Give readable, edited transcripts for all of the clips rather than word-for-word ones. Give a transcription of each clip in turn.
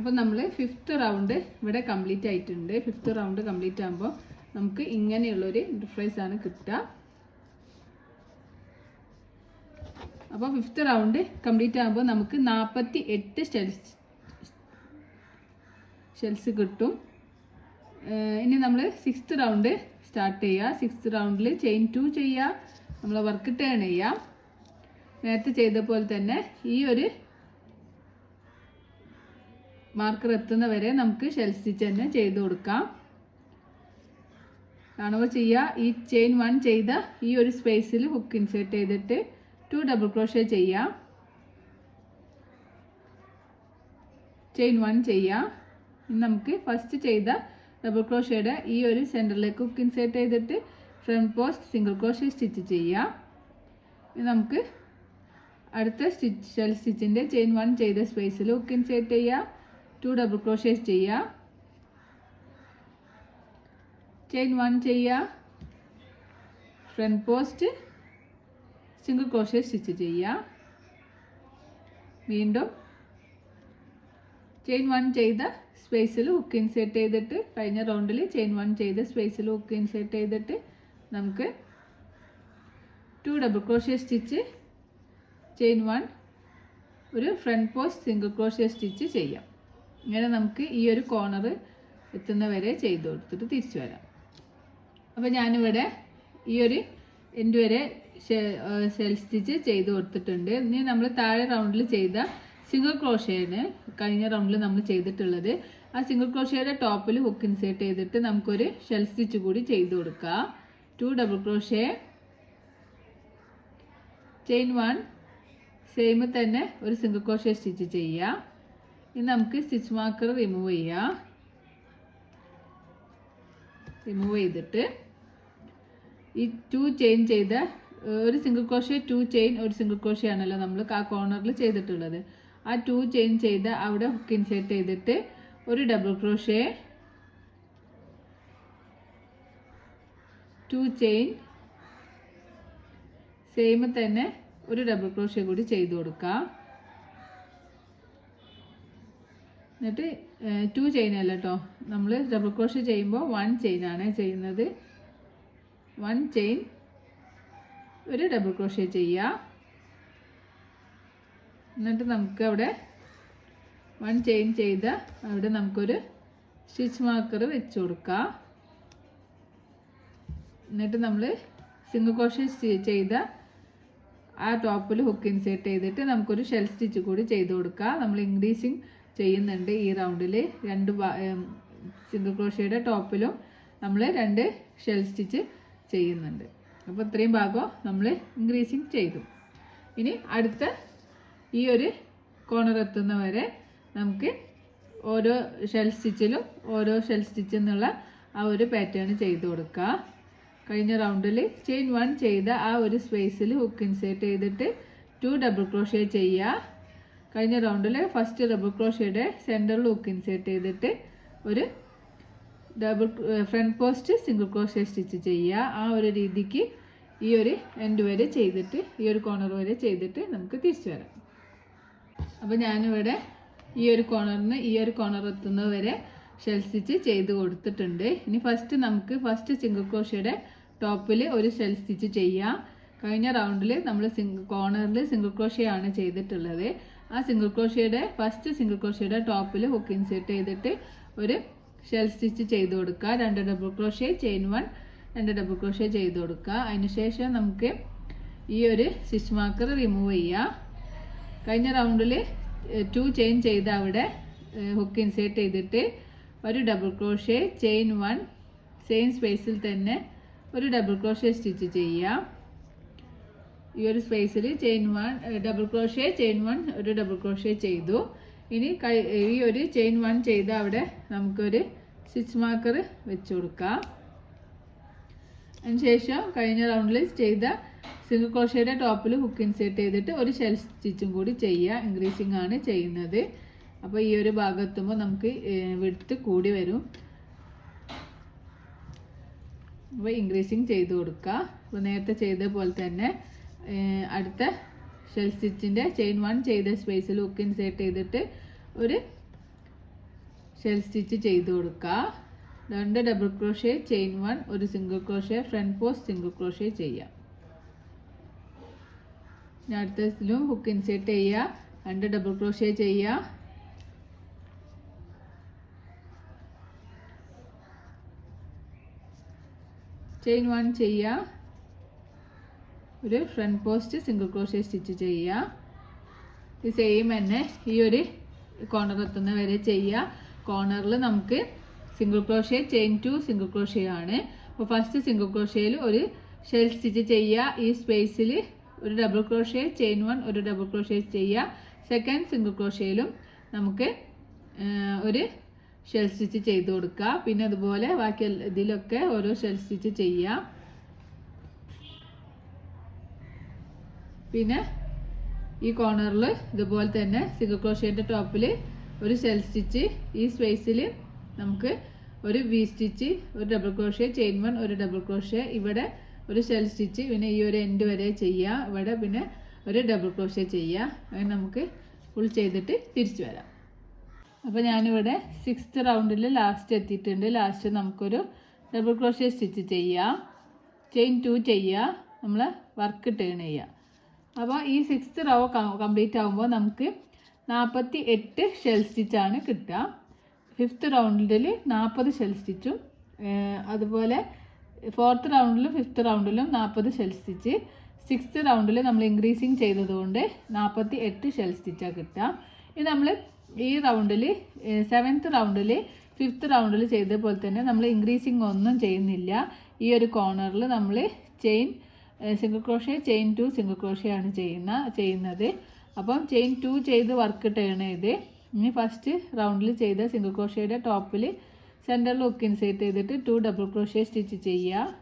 അപ്പോൾ നമ്മൾ 5th round ഇവിടെ കംപ്ലീറ്റ് ആയിട്ടുണ്ട്. 5th റൗണ്ട് കംപ്ലീറ്റ് ആകുമ്പോൾ നമുക്ക് ഇങ്ങനെയുള്ളൊരു ഇന്റർഫേസ് ആണ് കിട്ടുക. അപ്പോൾ 5th റൗണ്ട് കംപ്ലീറ്റ് ആകുമ്പോൾ നമുക്ക് 48 ഷെൽസ് കിട്ടും. ഇനി നമ്മൾ 6th റൗണ്ട് സ്റ്റാർട്ട് ചെയ്യുക. 6th റൗണ്ടിൽ ചെയിൻ 2 ചെയ്യുക, നമ്മൾ വർക്ക് ടേൺ ചെയ്യാം. നേരത്തെ ചെയ്ത പോലെ തന്നെ ഈ ഒരു മാർക്കർ എത്തുന്ന വരെ നമുക്ക് ഷെൽ സ്റ്റിച്ച് തന്നെ ചെയ്ത് കൊടുക്കാം. കാണുമ്പോൾ ചെയ്യുക. ഈ ചെയിൻ 1 ചെയ്ത ഈ ഒരു സ്പേസിൽ ഹുക്ക് ഇൻസേർട്ട് ചെയ്തിട്ട് 2 ഡബിൾ ക്രോഷേ ചെയ്യാം. ചെയിൻ 1 ചെയ്യാം. ഇനി നമുക്ക് ഫസ്റ്റ് ചെയ്ത ഡബിൾ ക്രോഷയുടെ ഈ ഒരു സെൻറ്ററിലേക്ക് ഹുക്ക് ഇൻസേർട്ട് ചെയ്തിട്ട് front post single crochet stitch ചെയ്യാം. ഇനി നമുക്ക് അടുത്ത ഷെൽ സ്റ്റിച്ചിൻ്റെ ചെയിൻ 1 ചെയ്ത സ്പേസിൽ ഹുക്ക് ഇൻസേർട്ട് ചെയ്യുക, 2 ഡബിൾ ക്രോഷേസ് ചെയ്യുക, ചെയിൻ 1 ചെയ്യുക, front post single crochet stitch ചെയ്യുക. വീണ്ടും ചെയിൻ 1 ചെയ്ത സ്പേസിൽ ഹുക്ക് ഇൻസേർട്ട് ചെയ്തിട്ട് കഴിഞ്ഞ റൗണ്ടിൽ ചെയിൻ 1 ചെയ്ത സ്പേസിൽ ഹുക്ക് ഇൻസേർട്ട് ചെയ്തിട്ട് നമുക്ക് 2 ഡബിൾ ക്രോഷേ സ്റ്റിച്ച്, ചെയിൻ 1 ഒരു front post single crochet stitch ചെയ്യാം. ഇങ്ങനെ നമുക്ക് ഈ ഒരു കോർണർ എത്തുന്ന വരെ ചെയ്ത് കൊടുത്തിട്ട് തിരിച്ചു വരാം. അപ്പോൾ ഞാനിവിടെ ഈ ഒരു എൻഡ് വരെ ഷെൽ സ്റ്റിച്ച് ചെയ്ത് കൊടുത്തിട്ടുണ്ട്. ഇനി നമ്മൾ താഴെ റൗണ്ടിൽ ചെയ്ത സിംഗിൾ ക്രോഷേന് കഴിഞ്ഞ റൗണ്ടിൽ നമ്മൾ ചെയ്തിട്ടുള്ളത്, ആ സിംഗിൾ ക്രോഷേയുടെ ടോപ്പിൽ ഹുക്ക് ഇൻസേർട്ട് ചെയ്തിട്ട് നമുക്കൊരു ഷെൽ സ്റ്റിച്ച് കൂടി ചെയ്ത് കൊടുക്കുക. 2 ഡബിൾ ക്രോഷേ, ചെയിൻ 1 സെയിം തന്നെ ഒരു സിംഗിൾ ക്രോഷേ സ്റ്റിച്ച് ചെയ്യുക. ഇനി നമുക്ക് സ്റ്റിച്ച് മാർക്കർ റിമൂവ് ചെയ്യാം. റിമൂവ് ചെയ്തിട്ട് ഈ 2 ചെയിൻ ചെയ്ത ഒരു സിംഗിൾ ക്രോഷേ 2 ചെയിൻ ഒരു സിംഗിൾ ക്രോഷേ ആണല്ലോ നമ്മൾ ആ കോർണറിൽ ചെയ്തിട്ടുള്ളത്. ആ 2 ചെയിൻ ചെയ്ത് അവിടെ ഹുക്ക് ഇൻസേർട്ട് ചെയ്തിട്ട് ഒരു ഡബിൾ ക്രോഷേ, 2 ചെയിൻ സെയിം തന്നെ ഒരു ഡബിൾ ക്രോഷേ കൂടി ചെയ്ത് കൊടുക്കാം. എന്നിട്ട് 2 ചെയിൻ അല്ല കേട്ടോ, നമ്മൾ ഡബിൾ ക്രോഷേ ചെയ്യുമ്പോൾ 1 ചെയിനാണ് ചെയ്യുന്നത്. 1 ചെയിൻ ഒരു ഡബിൾ ക്രോഷേ ചെയ്യുക. എന്നിട്ട് നമുക്ക് അവിടെ 1 ചെയിൻ ചെയ്ത അവിടെ നമുക്കൊരു സ്റ്റിച്ച് മാർക്കർ വെച്ച് കൊടുക്കാം. എന്നിട്ട് നമ്മൾ സിംഗിൾ ക്രോഷേ ചെയ്ത ആ ടോപ്പിൽ ഹുക്ക് ഇൻസേർട്ട് ചെയ്തിട്ട് നമുക്കൊരു ഷെൽ സ്റ്റിച്ച് കൂടി ചെയ്ത് കൊടുക്കുക. നമ്മൾ ഇൻക്രീസിങ് ചെയ്യുന്നുണ്ട് ഈ റൗണ്ടിൽ. 2 സിംഗിൾ ക്രോഷയുടെ ടോപ്പിലും നമ്മൾ 2 ഷെൽ സ്റ്റിച്ച് ചെയ്യുന്നുണ്ട്. അപ്പോൾ ഇത്രയും ഭാഗം നമ്മൾ ഇൻക്രീസിങ് ചെയ്തു. ഇനി അടുത്ത ഈ ഒരു കോർണർ എത്തുന്ന വരെ നമുക്ക് ഓരോ ഷെൽ സ്റ്റിച്ചിലും ഓരോ ഷെൽ സ്റ്റിച്ച് എന്നുള്ള ആ ഒരു പാറ്റേൺ ചെയ്ത് കൊടുക്കുക. കഴിഞ്ഞ റൗണ്ടിൽ ചെയിൻ 1 ചെയ്ത ആ ഒരു സ്പേസിൽ ഹുക്ക് ഇൻസേർട്ട് ചെയ്തിട്ട് 2 ഡബിൾ ക്രോഷേ ചെയ്യുക. കഴിഞ്ഞ റൗണ്ടിൽ ഫസ്റ്റ് ഡബിൾ ക്രോഷയുടെ സെൻറ്ററിൽ ഹുക്ക് ഇൻസേർട്ട് ചെയ്തിട്ട് ഒരു front post single crochet stitch ചെയ്യുക. ആ ഒരു രീതിക്ക് ഈ ഒരു എൻഡ് വരെ ചെയ്തിട്ട് ഈ ഒരു കോർണർ വരെ ചെയ്തിട്ട് നമുക്ക് തിരിച്ചു വരാം. അപ്പോൾ ഞാനിവിടെ ഈ ഒരു കോർണറിന് ഈ ഒരു കോർണർ എത്തുന്നത് വരെ ഷെൽ സ്റ്റിച്ച് ചെയ്ത് കൊടുത്തിട്ടുണ്ട്. ഇനി ഫസ്റ്റ് സിംഗിൾ ക്രോഷയുടെ ടോപ്പിൽ ഒരു ഷെൽ സ്റ്റിച്ച് ചെയ്യാം. കഴിഞ്ഞ റൗണ്ടിൽ നമ്മൾ കോർണറിൽ സിംഗിൾ ക്രോഷേ ആണ് ചെയ്തിട്ടുള്ളത്. ആ ഫസ്റ്റ് സിംഗിൾ ക്രോഷയുടെ ടോപ്പിൽ ഹുക്ക് ഇൻസേർട്ട് ചെയ്തിട്ട് ഒരു ഷെൽ സ്റ്റിച്ച് ചെയ്ത് കൊടുക്കുക. 2 double crochet, chain 1 2 double crochet ചെയ്ത് കൊടുക്കുക. അതിനുശേഷം നമുക്ക് ഈ ഒരു സ്റ്റിച്ച് മാർക്കർ റിമൂവ് ചെയ്യാം. കഴിഞ്ഞ റൗണ്ടിൽ 2 ചെയിൻ ചെയ്ത് അവിടെ ഹുക്ക് ഇൻസേർട്ട് ചെയ്തിട്ട് ഒരു ഡബിൾ ക്രോഷേ, ചെയിൻ 1 സെയിം സ്പേസിൽ തന്നെ ഒരു ഡബിൾ ക്രോഷേ സ്റ്റിച്ച് ചെയ്യാം. ഈ ഒരു സ്പേസിൽ ചെയിൻ 1 ഡബിൾ ക്രോഷേ, ചെയിൻ 1 ഒരു ഡബിൾ ക്രോഷേ ചെയ്തു. ഇനി ഈ ഒരു ചെയിൻ 1 ചെയ്ത് അവിടെ നമുക്കൊരു സ്റ്റിച്ച് മാർക്കർ വെച്ച് കൊടുക്കാം. അതിനുശേഷം കഴിഞ്ഞ റൗണ്ടിൽ ചെയ്ത സിംഗിൾ ക്രോഷയുടെ ടോപ്പിൽ ഹുക്ക് ഇൻസേർട്ട് ചെയ്തിട്ട് ഒരു ഷെൽ സ്റ്റിച്ചും കൂടി ചെയ്യുക. ഇൻക്രീസിങ് ആണ് ചെയ്യുന്നത്. അപ്പോൾ ഈ ഒരു ഭാഗത്തുമ്പോൾ നമുക്ക് വിഡ്ത്ത് കൂടി വരും. അപ്പോൾ ഇൻക്രീസിങ് ചെയ്ത് കൊടുക്കുക. അപ്പോൾ നേരത്തെ ചെയ്ത പോലെ തന്നെ അടുത്ത ഷെൽ സ്റ്റിച്ചിൻ്റെ ചെയിൻ 1 ചെയ്ത സ്പേസിൽ ഹുക്ക് ഇൻസേർട്ട് ചെയ്തിട്ട് ഒരു ഷെൽ സ്റ്റിച്ച് ചെയ്ത് കൊടുക്കുക. 2 ഡബിൾ ക്രോഷേ ചെയിൻ 1 ഒരു single crochet front post single crochet ചെയ്യാം. അടുത്തതിലും ഹുക്ക് ഇൻസേർട്ട് ചെയ്യുക, 2 ഡബിൾ ക്രോഷേ ചെയ്യുക, ചെയിൻ 1 ചെയ്യുക, ഒരു front post single crochet stitch ചെയ്യുക. ഈ സെയിം തന്നെ ഈ ഒരു കോർണർ എത്തുന്ന വരെ ചെയ്യുക. കോർണറിൽ നമുക്ക് single crochet chain 2 single crochet ആണ്. അപ്പോൾ ഫസ്റ്റ് സിംഗിൾ ക്രോഷേയിൽ ഒരു ഷെൽ സ്റ്റിച്ച് ചെയ്യുക. ഈ സ്പേസിൽ ഒരു ഡബിൾ ക്രോഷേ ചെയിൻ 1 ഒരു ഡബിൾ ക്രോഷേ ചെയ്യുക. സെക്കൻഡ് സിംഗിൾ ക്രോഷേയിലും നമുക്ക് ഒരു ഷെൽ സ്റ്റിച്ച് ചെയ്ത് കൊടുക്കുക. പിന്നെ അതുപോലെ ബാക്കി ഇതിലൊക്കെ ഓരോ ഷെൽ സ്റ്റിച്ച് ചെയ്യുക. പിന്നെ ഈ കോർണറിൽ ഇതുപോലെ തന്നെ സിംഗിൾ ക്രോഷേൻ്റെ ടോപ്പിൽ ഒരു ഷെൽ സ്റ്റിച്ച്, ഈ സ്പേസിൽ നമുക്ക് ഒരു വി സ്റ്റിച്ച്, ഒരു ഡബിൾ ക്രോഷേ ചെയിൻ 1 ഒരു ഡബിൾ ക്രോഷേ, ഇവിടെ ഒരു ഷെൽ സ്റ്റിച്ച്, പിന്നെ ഈ ഒരു എൻഡ് വരെ ചെയ്യുക. ഇവിടെ പിന്നെ ഒരു ഡബിൾ ക്രോഷേ ചെയ്യുക. അങ്ങനെ നമുക്ക് ഫുൾ ചെയ്തിട്ട് തിരിച്ചു വരാം. അപ്പോൾ ഞാനിവിടെ 6th റൗണ്ടിൽ ലാസ്റ്റ് എത്തിയിട്ടുണ്ട്. ലാസ്റ്റ് നമുക്കൊരു ഡബിൾ ക്രോഷേ സ്റ്റിച്ച് ചെയ്യുക, ചെയിൻ 2 ചെയ്യുക, നമ്മൾ വർക്ക് ടേൺ ചെയ്യുക. അപ്പോൾ ഈ 6th റോ കംപ്ലീറ്റ് ആകുമ്പോൾ നമുക്ക് 48 ഷെൽ സ്റ്റിച്ചാണ് കിട്ടുക. 5th റൗണ്ടിൽ 40 ഷെൽ സ്റ്റിച്ചും, അതുപോലെ 4th റൗണ്ടിലും 5th റൗണ്ടിലും 40 shell stitch. 6th റൗണ്ടിൽ നമ്മൾ ഇൻക്രീസിങ് ചെയ്തതുകൊണ്ട് 48 ഷെൽ സ്റ്റിച്ചാണ് കിട്ടുക. ഇത് നമ്മൾ ഈ റൗണ്ടിൽ 7th റൗണ്ടിൽ 5th റൗണ്ടിൽ ചെയ്ത പോലെ തന്നെ നമ്മൾ ഇൻക്രീസിങ് ഒന്നും ചെയ്യുന്നില്ല. ഈ ഒരു കോർണറിൽ നമ്മൾ chain single crochet chain 2 single crochet ആണ് ചെയ്യുന്നത്. അപ്പം ചെയിൻ 2 ചെയ്ത് വർക്ക് ടേൺ ചെയ്ത് ഇനി ഫസ്റ്റ് റൗണ്ടിൽ ചെയ്ത സിംഗിൾ ക്രോഷേയുടെ ടോപ്പിൽ സെൻറ്ററിൽ ഹുക്ക് ഇൻസേർട്ട് ചെയ്തിട്ട് 2 ഡബിൾ ക്രോഷേ സ്റ്റിച്ച് ചെയ്യുക,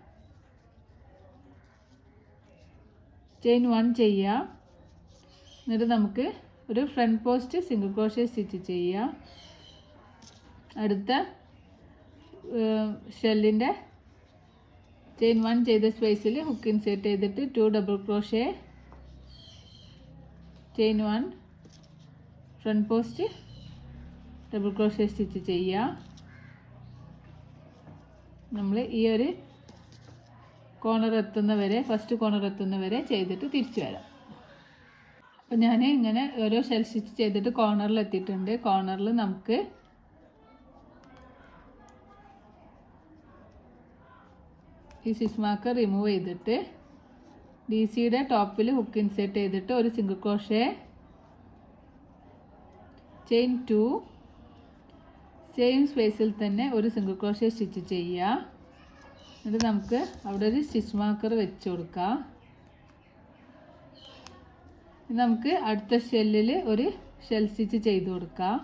ചെയിൻ 1 ചെയ്യുക. എന്നിട്ട് നമുക്ക് ഒരു front post single crochet stitch ചെയ്യുക. അടുത്ത ഷെല്ലിൻ്റെ ചെയിൻ 1 ചെയ്ത സ്പേസിൽ ഹുക്ക് ഇൻസേർട്ട് ചെയ്തിട്ട് 2 double crochet, chain 1 front post double crochet stitch ചെയ്യുക. നമ്മൾ ഈ ഒരു കോർണർ എത്തുന്നവരെ, ഫസ്റ്റ് കോർണർ എത്തുന്നവരെ ചെയ്തിട്ട് തിരിച്ചു വരാം. അപ്പോൾ ഞാൻ ഇങ്ങനെ ഓരോ ഷെൽ സ്റ്റിച്ച് ചെയ്തിട്ട് കോർണറിൽ എത്തിയിട്ടുണ്ട്. കോർണറിൽ നമുക്ക് ഈ സ്റ്റിച്ച് മാർക്കർ റിമൂവ് ചെയ്തിട്ട് DC-യുടെ ടോപ്പിൽ ഹുക്ക് ഇൻസേർട്ട് ചെയ്തിട്ട് ഒരു സിംഗിൾ ക്രോഷേ, ചെയിൻ 2 സെയിം സ്പേസിൽ തന്നെ ഒരു സിംഗിൾ ക്രോഷേ സ്റ്റിച്ച് ചെയ്യുക. എന്നിട്ട് നമുക്ക് അവിടെ ഒരു സ്റ്റിച്ച് മാർക്കർ വെച്ച് കൊടുക്കാം. നമുക്ക് അടുത്ത ഷെല്ലിൽ ഒരു ഷെൽ സ്റ്റിച്ച് ചെയ്ത് കൊടുക്കാം.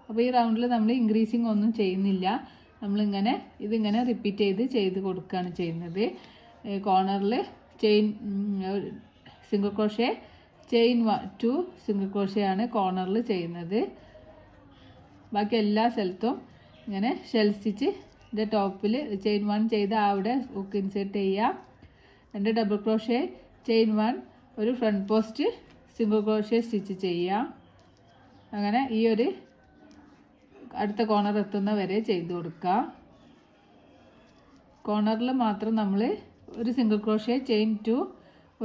അപ്പോൾ ഈ റൗണ്ടിൽ നമ്മൾ ഇൻക്രീസിങ് ഒന്നും ചെയ്യുന്നില്ല. നമ്മളിങ്ങനെ ഇതിങ്ങനെ റിപ്പീറ്റ് ചെയ്ത് കൊടുക്കുകയാണ് ചെയ്യുന്നത്. കോർണറിൽ chain single crochet chain 2 single crochet ആണ് കോർണറിൽ ചെയ്യുന്നത്. ബാക്കി എല്ലാ സ്ഥലത്തും ഇങ്ങനെ ഷെൽ സ്റ്റിച്ചിൻ്റെ ടോപ്പിൽ ചെയിൻ 1 ചെയ്ത് അവിടെ ഹുക്ക് ഇൻസേർട്ട് ചെയ്യുക, 2 ഡബിൾ ക്രോഷേ ചെയിൻ 1 ഒരു front post single crochet stitch ചെയ്യുക. അങ്ങനെ ഈ ഒരു അടുത്ത കോർണർ എത്തുന്ന വരെ ചെയ്ത് കൊടുക്കുക. കോർണറിൽ മാത്രം നമ്മൾ ഒരു സിംഗിൾ ക്രോഷേ ചെയിൻ 2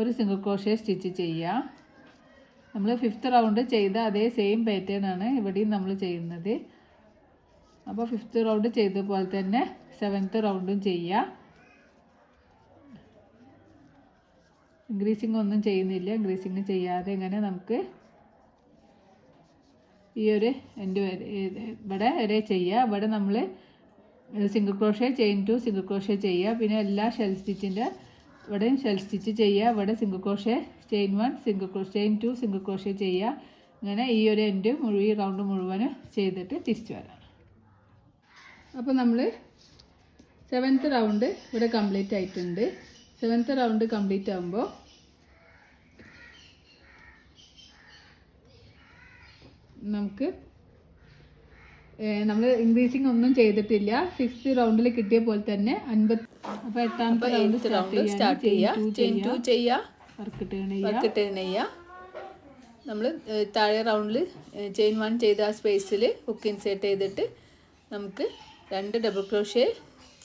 ഒരു സിംഗിൾ ക്രോഷേ സ്റ്റിച്ച് ചെയ്യുക. നമ്മൾ 5th റൗണ്ട് ചെയ്ത അതേ സെയിം പാറ്റേൺ ആണ് ഇവിടെയും നമ്മൾ ചെയ്യുന്നത്. അപ്പോൾ 5th റൗണ്ട് ചെയ്ത പോലെ തന്നെ 7th റൗണ്ടും ചെയ്യുക. ഇൻക്രീസിങ് ഒന്നും ചെയ്യുന്നില്ല. ഇൻക്രീസിങ് ചെയ്യാതെ ഇങ്ങനെ നമുക്ക് ഈ ഒരു എൻഡ് വരെ ഇവിടെ വരെ ചെയ്യുക. ഇവിടെ നമ്മൾ single crochet chain 2 single crochet ചെയ്യുക. പിന്നെ എല്ലാ ഷെൽ സ്റ്റിച്ചിൻ്റെ ഇവിടെയും ഷെൽ സ്റ്റിച്ച് ചെയ്യുക. ഇവിടെ single crochet chain 1 single crochet chain 2 single crochet ചെയ്യുക. അങ്ങനെ ഈ ഒരു എൻഡ് ഈ റൗണ്ട് മുഴുവനും ചെയ്തിട്ട് തിരിച്ചു വരാം. അപ്പോൾ നമ്മൾ 7th റൗണ്ട് ഇവിടെ കംപ്ലീറ്റ് ആയിട്ടുണ്ട്. 7th റൗണ്ട് കംപ്ലീറ്റ് ആകുമ്പോൾ നമുക്ക് നമ്മൾ ഇൻക്രീസിങ് ഒന്നും ചെയ്തിട്ടില്ല. 6th റൗണ്ടിൽ കിട്ടിയ പോലെ തന്നെ 50. അപ്പോൾ 8ാമത്തെ റൗണ്ട് സ്റ്റാർട്ട് ചെയ്യുക. ചെയിൻ 2 ചെയ്യുക, വർക്ക് ടേൺ ചെയ്യുക. നമ്മൾ താഴെ റൗണ്ടിൽ ചെയിൻ 1 ചെയ്ത ആ സ്പേസിൽ ഹുക്ക് ഇൻസേർട്ട് ചെയ്തിട്ട് നമുക്ക് 2 ഡബിൾ ക്രോഷ്യ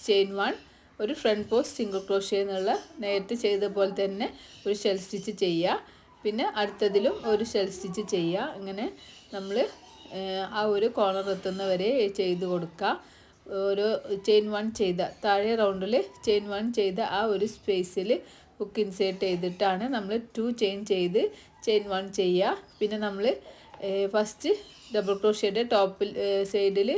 ചെയിൻ 1 ഒരു ഫ്രണ്ട് പോസ്റ്റ് സിംഗിൾ ക്രോഷ്യ എന്നുള്ള നേരത്തെ ചെയ്ത പോലെ തന്നെ ഒരു ഷെൽ സ്റ്റിച്ച് ചെയ്യുക. പിന്നെ അടുത്തതിലും ഒരു ഷെൽ സ്റ്റിച്ച് ചെയ്യുക. ഇങ്ങനെ നമ്മൾ ആ ഒരു കോർണർ എത്തുന്നവരെ ചെയ്ത് കൊടുക്കുക. ഓരോ ചെയിൻ 1 ചെയ്ത താഴെ റൗണ്ടിൽ ചെയിൻ 1 ചെയ്ത ആ ഒരു സ്പേസിൽ ഹുക്ക് ഇൻസേർട്ട് ചെയ്തിട്ടാണ് നമ്മൾ 2 ചെയിൻ ചെയ്ത് ചെയിൻ 1 ചെയ്യുക. പിന്നെ നമ്മൾ ഫസ്റ്റ് ഡബിൾ ക്രോഷ്യയുടെ ടോപ്പിൽ സൈഡിൽ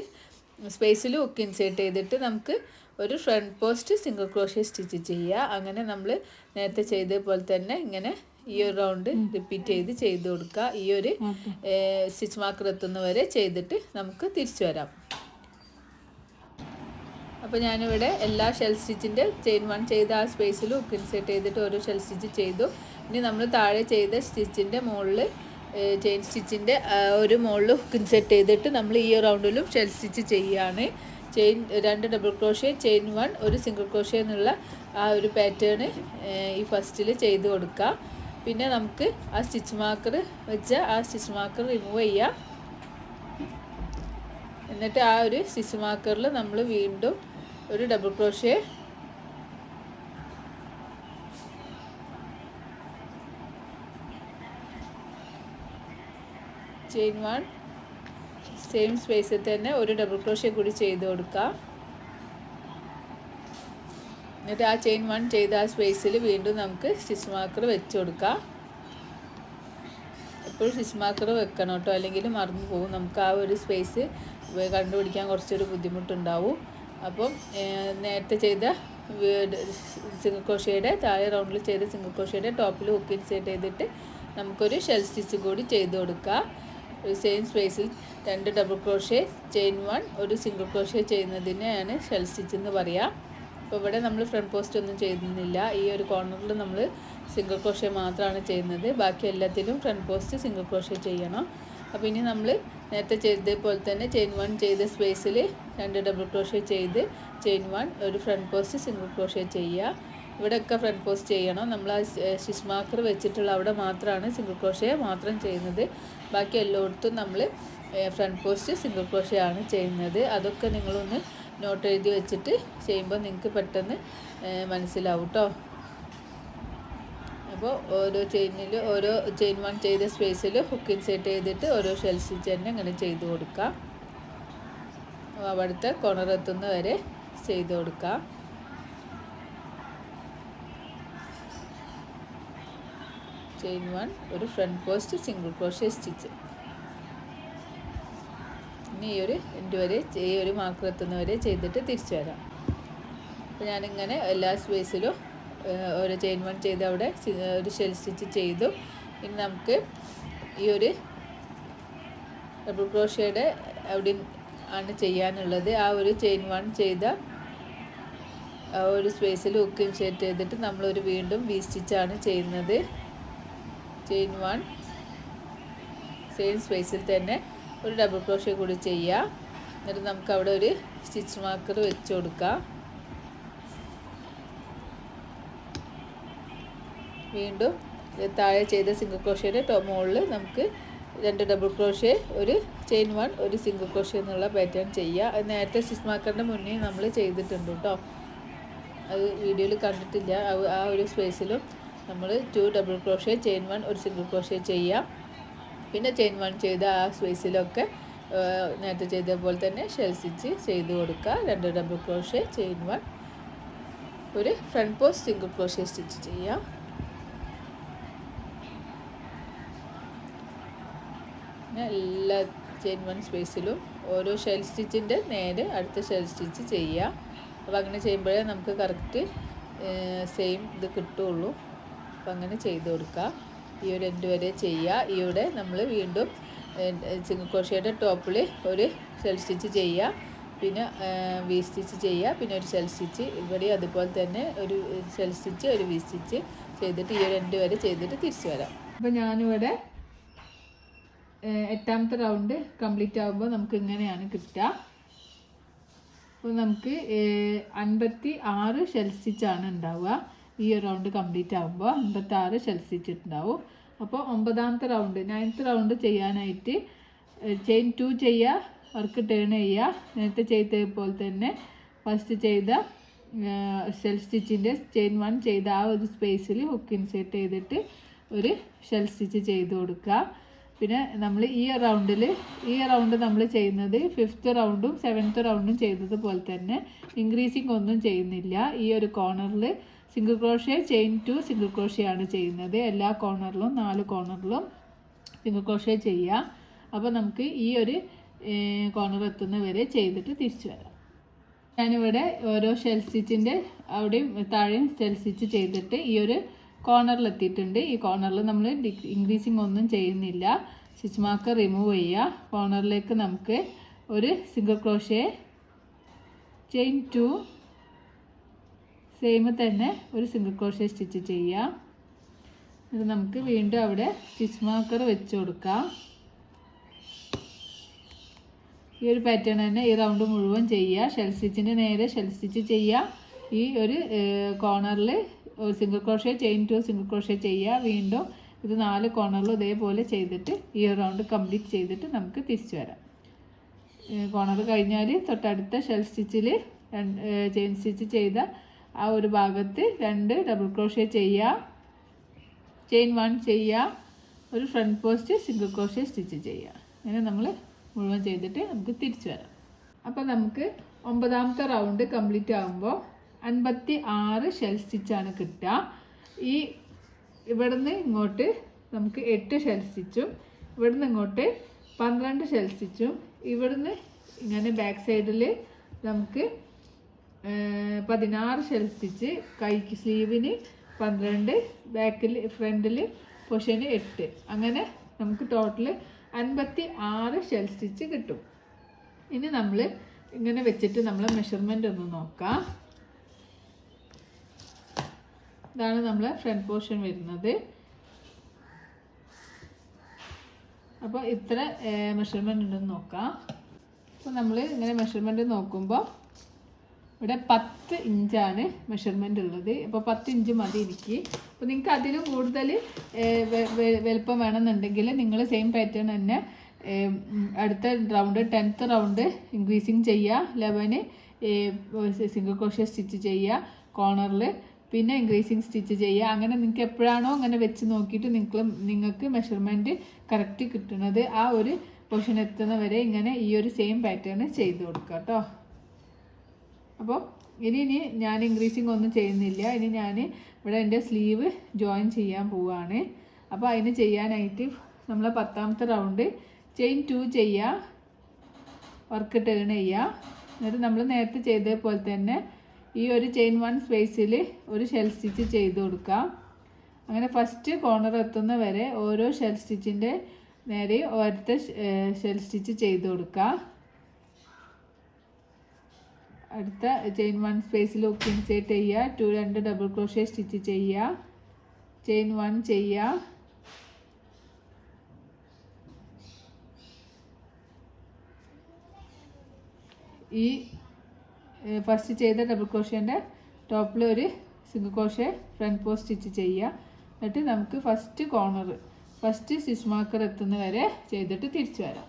സ്പേസിൽ ഹുക്ക് ഇൻസേർട്ട് ചെയ്തിട്ട് നമുക്ക് ഒരു front post single crochet stitch ചെയ്യുക. അങ്ങനെ നമ്മൾ നേരത്തെ ചെയ്ത പോലെ തന്നെ ഇങ്ങനെ ഈ ഒരു റൗണ്ട് റിപ്പീറ്റ് ചെയ്ത് കൊടുക്കുക. ഈ ഒരു സ്റ്റിച്ച് മാർക്കർ എത്തുന്നവരെ ചെയ്തിട്ട് നമുക്ക് തിരിച്ചു വരാം. അപ്പോൾ ഞാനിവിടെ എല്ലാ ഷെൽ സ്റ്റിച്ചിൻ്റെ ചെയിൻ 1 ചെയ്ത ആ സ്പേസിൽ ഹുക്ക് ഇൻസേർട്ട് ചെയ്തിട്ട് ഓരോ ഷെൽ സ്റ്റിച്ച് ചെയ്തു. ഇനി നമ്മൾ താഴെ ചെയ്ത സ്റ്റിച്ചിൻ്റെ മുകളിൽ ചെയിൻ സ്റ്റിച്ചിൻ്റെ ഒരു മുകളിൽ ഹുക്ക് ഇൻസേർട്ട് ചെയ്തിട്ട് നമ്മൾ ഈ റൗണ്ടിലും ഷെൽ സ്റ്റിച്ച് ചെയ്യുകയാണ്. ചെയിൻ 2 ഡബിൾ ക്രോഷ്യ ചെയിൻ 1 ഒരു സിംഗിൾ ക്രോഷ്യ എന്നുള്ള ആ ഒരു പാറ്റേൺ ഈ ഫസ്റ്റിൽ ചെയ്ത് കൊടുക്കുക. പിന്നെ നമുക്ക് ആ സ്റ്റിച്ച് മാർക്കർ വെച്ച ആ സ്റ്റിച്ച് മാർക്കർ റിമൂവ് ചെയ്യുക. എന്നിട്ട് ആ ഒരു സ്റ്റിച്ച് മാർക്കറിൽ നമ്മൾ വീണ്ടും ഒരു ഡബിൾ ക്രോഷ്യ ചെയിൻ 1 സെയിം സ്പേസിൽ തന്നെ ഒരു ഡബിൾ ക്രോഷ്യ കൂടി ചെയ്ത് കൊടുക്കുക. എന്നിട്ട് ആ ചെയിൻ 1 ചെയ്ത ആ സ്പേസിൽ വീണ്ടും നമുക്ക് സ്റ്റിച്ച് മാർക്കർ വെച്ച് കൊടുക്കാം. എപ്പോഴും സ്റ്റിച്ച് മാർക്കർ വെക്കണം കേട്ടോ, അല്ലെങ്കിൽ മറന്നു പോകും. നമുക്ക് ആ ഒരു സ്പേസ് കണ്ടുപിടിക്കാൻ കുറച്ചൊരു ബുദ്ധിമുട്ടുണ്ടാവും. അപ്പം നേരത്തെ ചെയ്ത സിംഗിൾ ക്രോഷ്യയുടെ താഴെ റൗണ്ടിൽ ചെയ്ത സിംഗിൾ ക്രോഷ്യയുടെ ടോപ്പിൽ ഹുക്ക് ഇൻസേർട്ട് ചെയ്തിട്ട് നമുക്കൊരു ഷെൽ സ്റ്റിച്ച് കൂടി ചെയ്ത് കൊടുക്കുക. ഒരു സെയിം സ്പേസിൽ 2 ഡബിൾ ക്രോഷ്യ ചെയിൻ 1 ഒരു സിംഗിൾ ക്രോഷ്യ ചെയ്യുന്നതിനെയാണ് ഷെൽ സ്റ്റിച്ച് എന്ന് പറയുക. അപ്പോൾ ഇവിടെ നമ്മൾ ഫ്രണ്ട് പോസ്റ്റ് ഒന്നും ചെയ്യുന്നില്ല. ഈ ഒരു കോർണറിൽ നമ്മൾ സിംഗിൾ ക്രോഷ്യ മാത്രമാണ് ചെയ്യുന്നത്. ബാക്കി എല്ലാത്തിലും ഫ്രണ്ട് പോസ്റ്റ് സിംഗിൾ ക്രോഷ്യ ചെയ്യണം. അപ്പോൾ ഇനി നമ്മൾ നേരത്തെ ചെയ്തതുപോലെ തന്നെ ചെയിൻ 1 ചെയ്ത സ്പേസിൽ 2 ഡബിൾ ക്രോഷ്യ ചെയ്ത് ചെയിൻ 1 ഒരു ഫ്രണ്ട് പോസ്റ്റ് സിംഗിൾ ക്രോഷ്യ ചെയ്യുക. ഇവിടെയൊക്കെ ഫ്രണ്ട് പോസ്റ്റ് ചെയ്യണം. നമ്മൾ ആ സ്റ്റിച്ച് മാർക്കർ വെച്ചിട്ടുള്ള അവിടെ മാത്രമാണ് സിംഗിൾ ക്രോഷ്യ മാത്രം ചെയ്യുന്നത്. ബാക്കി എല്ലായിടത്തും നമ്മൾ ഫ്രണ്ട് പോസ്റ്റ് സിംഗിൾ ക്രോഷ്യ ആണ് ചെയ്യുന്നത്. അതൊക്കെ നിങ്ങളൊന്ന് നോട്ട് എഴുതി വെച്ചിട്ട് ചെയ്യുമ്പോൾ നിങ്ങൾക്ക് പെട്ടെന്ന് മനസ്സിലാവും കേട്ടോ. അപ്പോൾ ഓരോ ചെയിൻ 1 ചെയ്ത സ്പേസിൽ ഹുക്ക് ഇൻസേർട്ട് ചെയ്തിട്ട് ഓരോ ഷെൽ സ്റ്റിച്ച് തന്നെ ഇങ്ങനെ ചെയ്ത് കൊടുക്കുക. അവിടുത്തെ കോർണർ എത്തുന്ന വരെ ചെയ്ത് കൊടുക്കുക. ചെയിൻ 1 ഒരു front post single crochet stitch. ഇനി ഈ ഒരു എൻഡ് വരെ ഈ ഒരു മാർക്കർ എത്തുന്നവരെ ചെയ്തിട്ട് തിരിച്ചു വരാം. അപ്പോൾ ഞാനിങ്ങനെ എല്ലാ സ്പേസിലും ഓരോ ചെയിൻ 1 ചെയ്ത് അവിടെ ഒരു ഷെൽ സ്റ്റിച്ച് ചെയ്തു. ഇനി നമുക്ക് ഈ ഒരു ഡബിൾ ക്രോഷ്യയുടെ അവിടെ ആണ് ചെയ്യാനുള്ളത്. ആ ഒരു ചെയിൻ 1 ചെയ്ത ആ ഒരു സ്പേസിൽ ഹുക്ക് ഇൻസേർട്ട് ചെയ്തിട്ട് നമ്മളൊരു വീണ്ടും വി സ്റ്റിച്ചാണ് ചെയ്യുന്നത്. ചെയിൻ 1 സെയിം സ്പേസിൽ തന്നെ ഒരു ഡബിൾ ക്രോഷ്യ കൂടി ചെയ്യുക. എന്നിട്ട് നമുക്ക് അവിടെ ഒരു സ്റ്റിച്ച് മാർക്കർ വെച്ച് കൊടുക്കാം. വീണ്ടും താഴെ ചെയ്ത സിംഗിൾ ക്രോഷ്യയുടെ മുകളിൽ നമുക്ക് 2 ഡബിൾ ക്രോഷ്യ ഒരു ചെയിൻ 1 ഒരു സിംഗിൾ ക്രോഷ്യ എന്നുള്ള പാറ്റേൺ ചെയ്യുക. അത് നേരത്തെ സ്റ്റിച്ച് മാർക്കറിൻ്റെ മുന്നേ നമ്മൾ ചെയ്തിട്ടുണ്ട് കേട്ടോ. അത് വീഡിയോയിൽ കണ്ടിട്ടില്ല. ആ ഒരു സ്പേസിലും നമ്മൾ 2 ഡബിൾ ക്രോഷ്യ ചെയിൻ 1 ഒരു സിംഗിൾ ക്രോഷ്യ ചെയ്യാം. പിന്നെ ചെയിൻ 1 ചെയ്ത ആ സ്പേസിലൊക്കെ നേരത്തെ ചെയ്ത പോലെ തന്നെ ഷെൽ സ്റ്റിച്ച് ചെയ്ത് കൊടുക്കുക. 2 ഡബിൾ ക്രോഷ്യ ചെയിൻ 1 ഒരു front post single crochet stitch ചെയ്യാം. പിന്നെ എല്ലാ ചെയിൻ 1 സ്പേസിലും ഓരോ ഷെൽ സ്റ്റിച്ചിൻ്റെ നേരെ അടുത്ത ഷെൽ സ്റ്റിച്ച് ചെയ്യുക. അപ്പോൾ അങ്ങനെ ചെയ്യുമ്പോഴേ നമുക്ക് കറക്റ്റ് സെയിം ഇത് കിട്ടുള്ളൂ. അപ്പോൾ അങ്ങനെ ചെയ്ത് കൊടുക്കുക. ഈ ഒരു എൻഡ് വരെ ചെയ്യുക. ഇവിടെ നമ്മൾ വീണ്ടും സിംഗിൾ ക്രോഷ്യയുടെ ടോപ്പിൽ ഒരു ഷെൽ സ്റ്റിച്ച് ചെയ്യുക. പിന്നെ വി സ്റ്റിച്ച് ചെയ്യുക. പിന്നെ ഒരു ഷെൽ സ്റ്റിച്ച് ഇവിടെ അതുപോലെ തന്നെ ഒരു ഷെൽ സ്റ്റിച്ച് ഒരു വി സ്റ്റിച്ച് ചെയ്തിട്ട് ഈ ഒരു എൻഡ് വരെ ചെയ്തിട്ട് തിരിച്ചു വരാം. അപ്പോൾ ഞാനിവിടെ 8ാമത്തെ റൗണ്ട് കംപ്ലീറ്റ് ആകുമ്പോൾ നമുക്ക് ഇങ്ങനെയാണ് കിട്ടുക. അപ്പോൾ നമുക്ക് 56 ഷെൽ സ്റ്റിച്ചാണ് ഉണ്ടാവുക. ഈ ഒരു റൗണ്ട് കംപ്ലീറ്റ് ആകുമ്പോൾ 56 ഷെൽ സ്റ്റിച്ച് ഉണ്ടാവും. അപ്പോൾ 9ാമത്തെ റൗണ്ട് 9th റൗണ്ട് ചെയ്യാനായിട്ട് ചെയിൻ 2 ചെയ്യുക, വർക്ക് ടേൺ ചെയ്യുക. നേരത്തെ ചെയ്ത പോലെ തന്നെ ഫസ്റ്റ് ചെയ്ത ഷെൽ സ്റ്റിച്ചിൻ്റെ ചെയിൻ 1 ചെയ്ത ആ ഒരു സ്പേസിൽ ഹുക്ക് ഇൻസേർട്ട് ചെയ്തിട്ട് ഒരു ഷെൽ സ്റ്റിച്ച് ചെയ്ത് കൊടുക്കുക. പിന്നെ നമ്മൾ ഈ റൗണ്ട് നമ്മൾ ചെയ്യുന്നത് 5th റൗണ്ടും 7th റൗണ്ടും ചെയ്തതുപോലെ തന്നെ ഇൻക്രീസിങ് ഒന്നും ചെയ്യുന്നില്ല. ഈ ഒരു കോർണറിൽ single crochet chain 2 single crochet ആണ് ചെയ്യുന്നത്. എല്ലാ കോർണറിലും 4 കോർണറിലും സിംഗിൾ ക്രോഷ്യ ചെയ്യുക. അപ്പോൾ നമുക്ക് ഈ ഒരു കോർണർ എത്തുന്ന വരെ ചെയ്തിട്ട് തിരിച്ചു വരാം. ഞാനിവിടെ ഓരോ ഷെൽ സ്റ്റിച്ചിൻ്റെ അവിടെയും താഴെയും ഷെൽ സ്റ്റിച്ച് ചെയ്തിട്ട് ഈ ഒരു കോർണറിലെത്തിയിട്ടുണ്ട്. ഈ കോർണറിൽ നമ്മൾ ഇൻക്രീസിങ് ഒന്നും ചെയ്യുന്നില്ല. സ്റ്റിച്ച് മാർക്കർ റിമൂവ് ചെയ്യുക. കോർണറിലേക്ക് നമുക്ക് ഒരു സിംഗിൾ ക്രോഷ്യ ചെയിൻ 2 സെയിം തന്നെ ഒരു സിംഗിൾ ക്രോഷ്യ സ്റ്റിച്ച് ചെയ്യാം. ഇത് നമുക്ക് വീണ്ടും അവിടെ സ്റ്റിച്ച് മാർക്കർ വെച്ച് കൊടുക്കാം. ഈ ഒരു പാറ്റേൺ തന്നെ ഈ റൗണ്ട് മുഴുവൻ ചെയ്യുക. ഷെൽ സ്റ്റിച്ചിൻ്റെ നേരെ ഷെൽ സ്റ്റിച്ച് ചെയ്യുക. ഈ ഒരു കോർണറിൽ ഒരു single crochet chain 2 single crochet ചെയ്യുക. വീണ്ടും ഇത് 4 കോർണറിലും ഇതേപോലെ ചെയ്തിട്ട് ഈ റൗണ്ട് കംപ്ലീറ്റ് ചെയ്തിട്ട് നമുക്ക് തിരിച്ചു വരാം. കോർണർ കഴിഞ്ഞാൽ തൊട്ടടുത്ത ഷെൽ സ്റ്റിച്ചിൽ ചെയിൻ സ്റ്റിച്ച് ചെയ്ത ആ ഒരു ഭാഗത്ത് 2 ഡബിൾ ക്രോഷ്യ ചെയ്യുക, ചെയിൻ 1 ചെയ്യുക, ഒരു front post single crochet stitch ചെയ്യുക. അങ്ങനെ നമ്മൾ മുഴുവൻ ചെയ്തിട്ട് നമുക്ക് തിരിച്ചു വരാം. അപ്പോൾ നമുക്ക് 9ാമത്തെ റൗണ്ട് കംപ്ലീറ്റ് ആകുമ്പോൾ 56 ഷെൽ സ്റ്റിച്ചാണ് കിട്ടുക. ഈ ഇവിടുന്ന് ഇങ്ങോട്ട് നമുക്ക് 8 ഷെൽ സ്റ്റിച്ചും ഇവിടുന്ന് ഇങ്ങോട്ട് 12 ഷെൽ സ്റ്റിച്ചും ഇവിടുന്ന് ഇങ്ങനെ ബാക്ക് സൈഡിൽ നമുക്ക് 16 ഷെൽ സ്റ്റിച്ച്, കൈക്ക് സ്ലീവിന് 12, ബാക്കിൽ ഫ്രണ്ടിൽ പൊഷന് 8, അങ്ങനെ നമുക്ക് ടോട്ടൽ 56 ഷെൽ സ്റ്റിച്ച് കിട്ടും. ഇനി നമ്മൾ ഇങ്ങനെ വെച്ചിട്ട് നമ്മൾ മെഷർമെൻ്റ് ഒന്ന് നോക്കാം. ഇതാണ് നമ്മളെ ഫ്രണ്ട് പോർഷൻ വരുന്നത്. അപ്പോൾ ഇത്ര മെഷർമെൻ്റ് ഉണ്ടെന്ന് നോക്കാം. അപ്പോൾ നമ്മൾ ഇങ്ങനെ മെഷർമെൻ്റ് നോക്കുമ്പോൾ ഇവിടെ 10 ഇഞ്ചാണ് മെഷർമെൻ്റ് ഉള്ളത്. അപ്പോൾ 10 ഇഞ്ച് മതി എനിക്ക്. അപ്പോൾ നിങ്ങൾക്ക് അതിലും കൂടുതൽ വലുപ്പം വേണമെന്നുണ്ടെങ്കിൽ നിങ്ങൾ സെയിം പാറ്റേൺ തന്നെ അടുത്ത റൗണ്ട് 10th റൗണ്ട് ഇൻക്രീസിങ് ചെയ്യുക. 11 സിംഗിൾ ക്രോഷ്യ സ്റ്റിച്ച് ചെയ്യുക കോർണറിൽ, പിന്നെ ഇൻക്രീസിങ് സ്റ്റിച്ച് ചെയ്യുക. അങ്ങനെ നിങ്ങൾക്ക് എപ്പോഴാണോ അങ്ങനെ വെച്ച് നോക്കിയിട്ട് നിങ്ങൾക്ക് മെഷർമെൻറ്റ് കറക്റ്റ് കിട്ടുന്നത് ആ ഒരു പൊസിഷൻ എത്തുന്ന വരെ ഇങ്ങനെ ഈ ഒരു സെയിം പാറ്റേൺ ചെയ്ത് കൊടുക്കുക കേട്ടോ. അപ്പോൾ ഇനി ഞാൻ ഇൻക്രീസിങ് ഒന്നും ചെയ്യുന്നില്ല. ഇനി ഞാൻ ഇവിടെ എൻ്റെ സ്ലീവ് ജോയിൻ ചെയ്യാൻ പോവുകയാണ്. അപ്പോൾ അതിന് ചെയ്യാനായിട്ട് നമ്മൾ 10ാമത്തെ റൗണ്ട് ചെയിൻ 2 ചെയ്യുക, വർക്ക് ടേൺ ചെയ്യുക. എന്നിട്ട് നമ്മൾ നേരത്തെ ചെയ്തതുപോലെ തന്നെ ഈ ഒരു ചെയിൻ 1 സ്പേസിൽ ഒരു ഷെൽ സ്റ്റിച്ച് ചെയ്ത് കൊടുക്കാം. അങ്ങനെ ഫസ്റ്റ് കോർണർ എത്തുന്ന വരെ ഓരോ ഷെൽ സ്റ്റിച്ചിൻ്റെ നേരെ ഒരൊറ്റ ഷെൽ സ്റ്റിച്ച് ചെയ്ത് കൊടുക്കുക. അടുത്ത ചെയിൻ 1 സ്പേസിൽ ഹുക്ക് ഇൻസേർട്ട് ചെയ്യുക, 2 ഡബിൾ ക്രോഷ്യ സ്റ്റിച്ച് ചെയ്യുക, ചെയിൻ 1 ചെയ്യുക, ഈ ഫസ്റ്റ് ചെയ്ത ഡബിൾ ക്രോഷ്യേൻ്റെ ടോപ്പിൽ ഒരു single crochet front post stitch ചെയ്യുക. എന്നിട്ട് നമുക്ക് ഫസ്റ്റ് സ്റ്റിച്ച് മാർക്കർ എത്തുന്ന വരെ ചെയ്തിട്ട് തിരിച്ചു വരാം.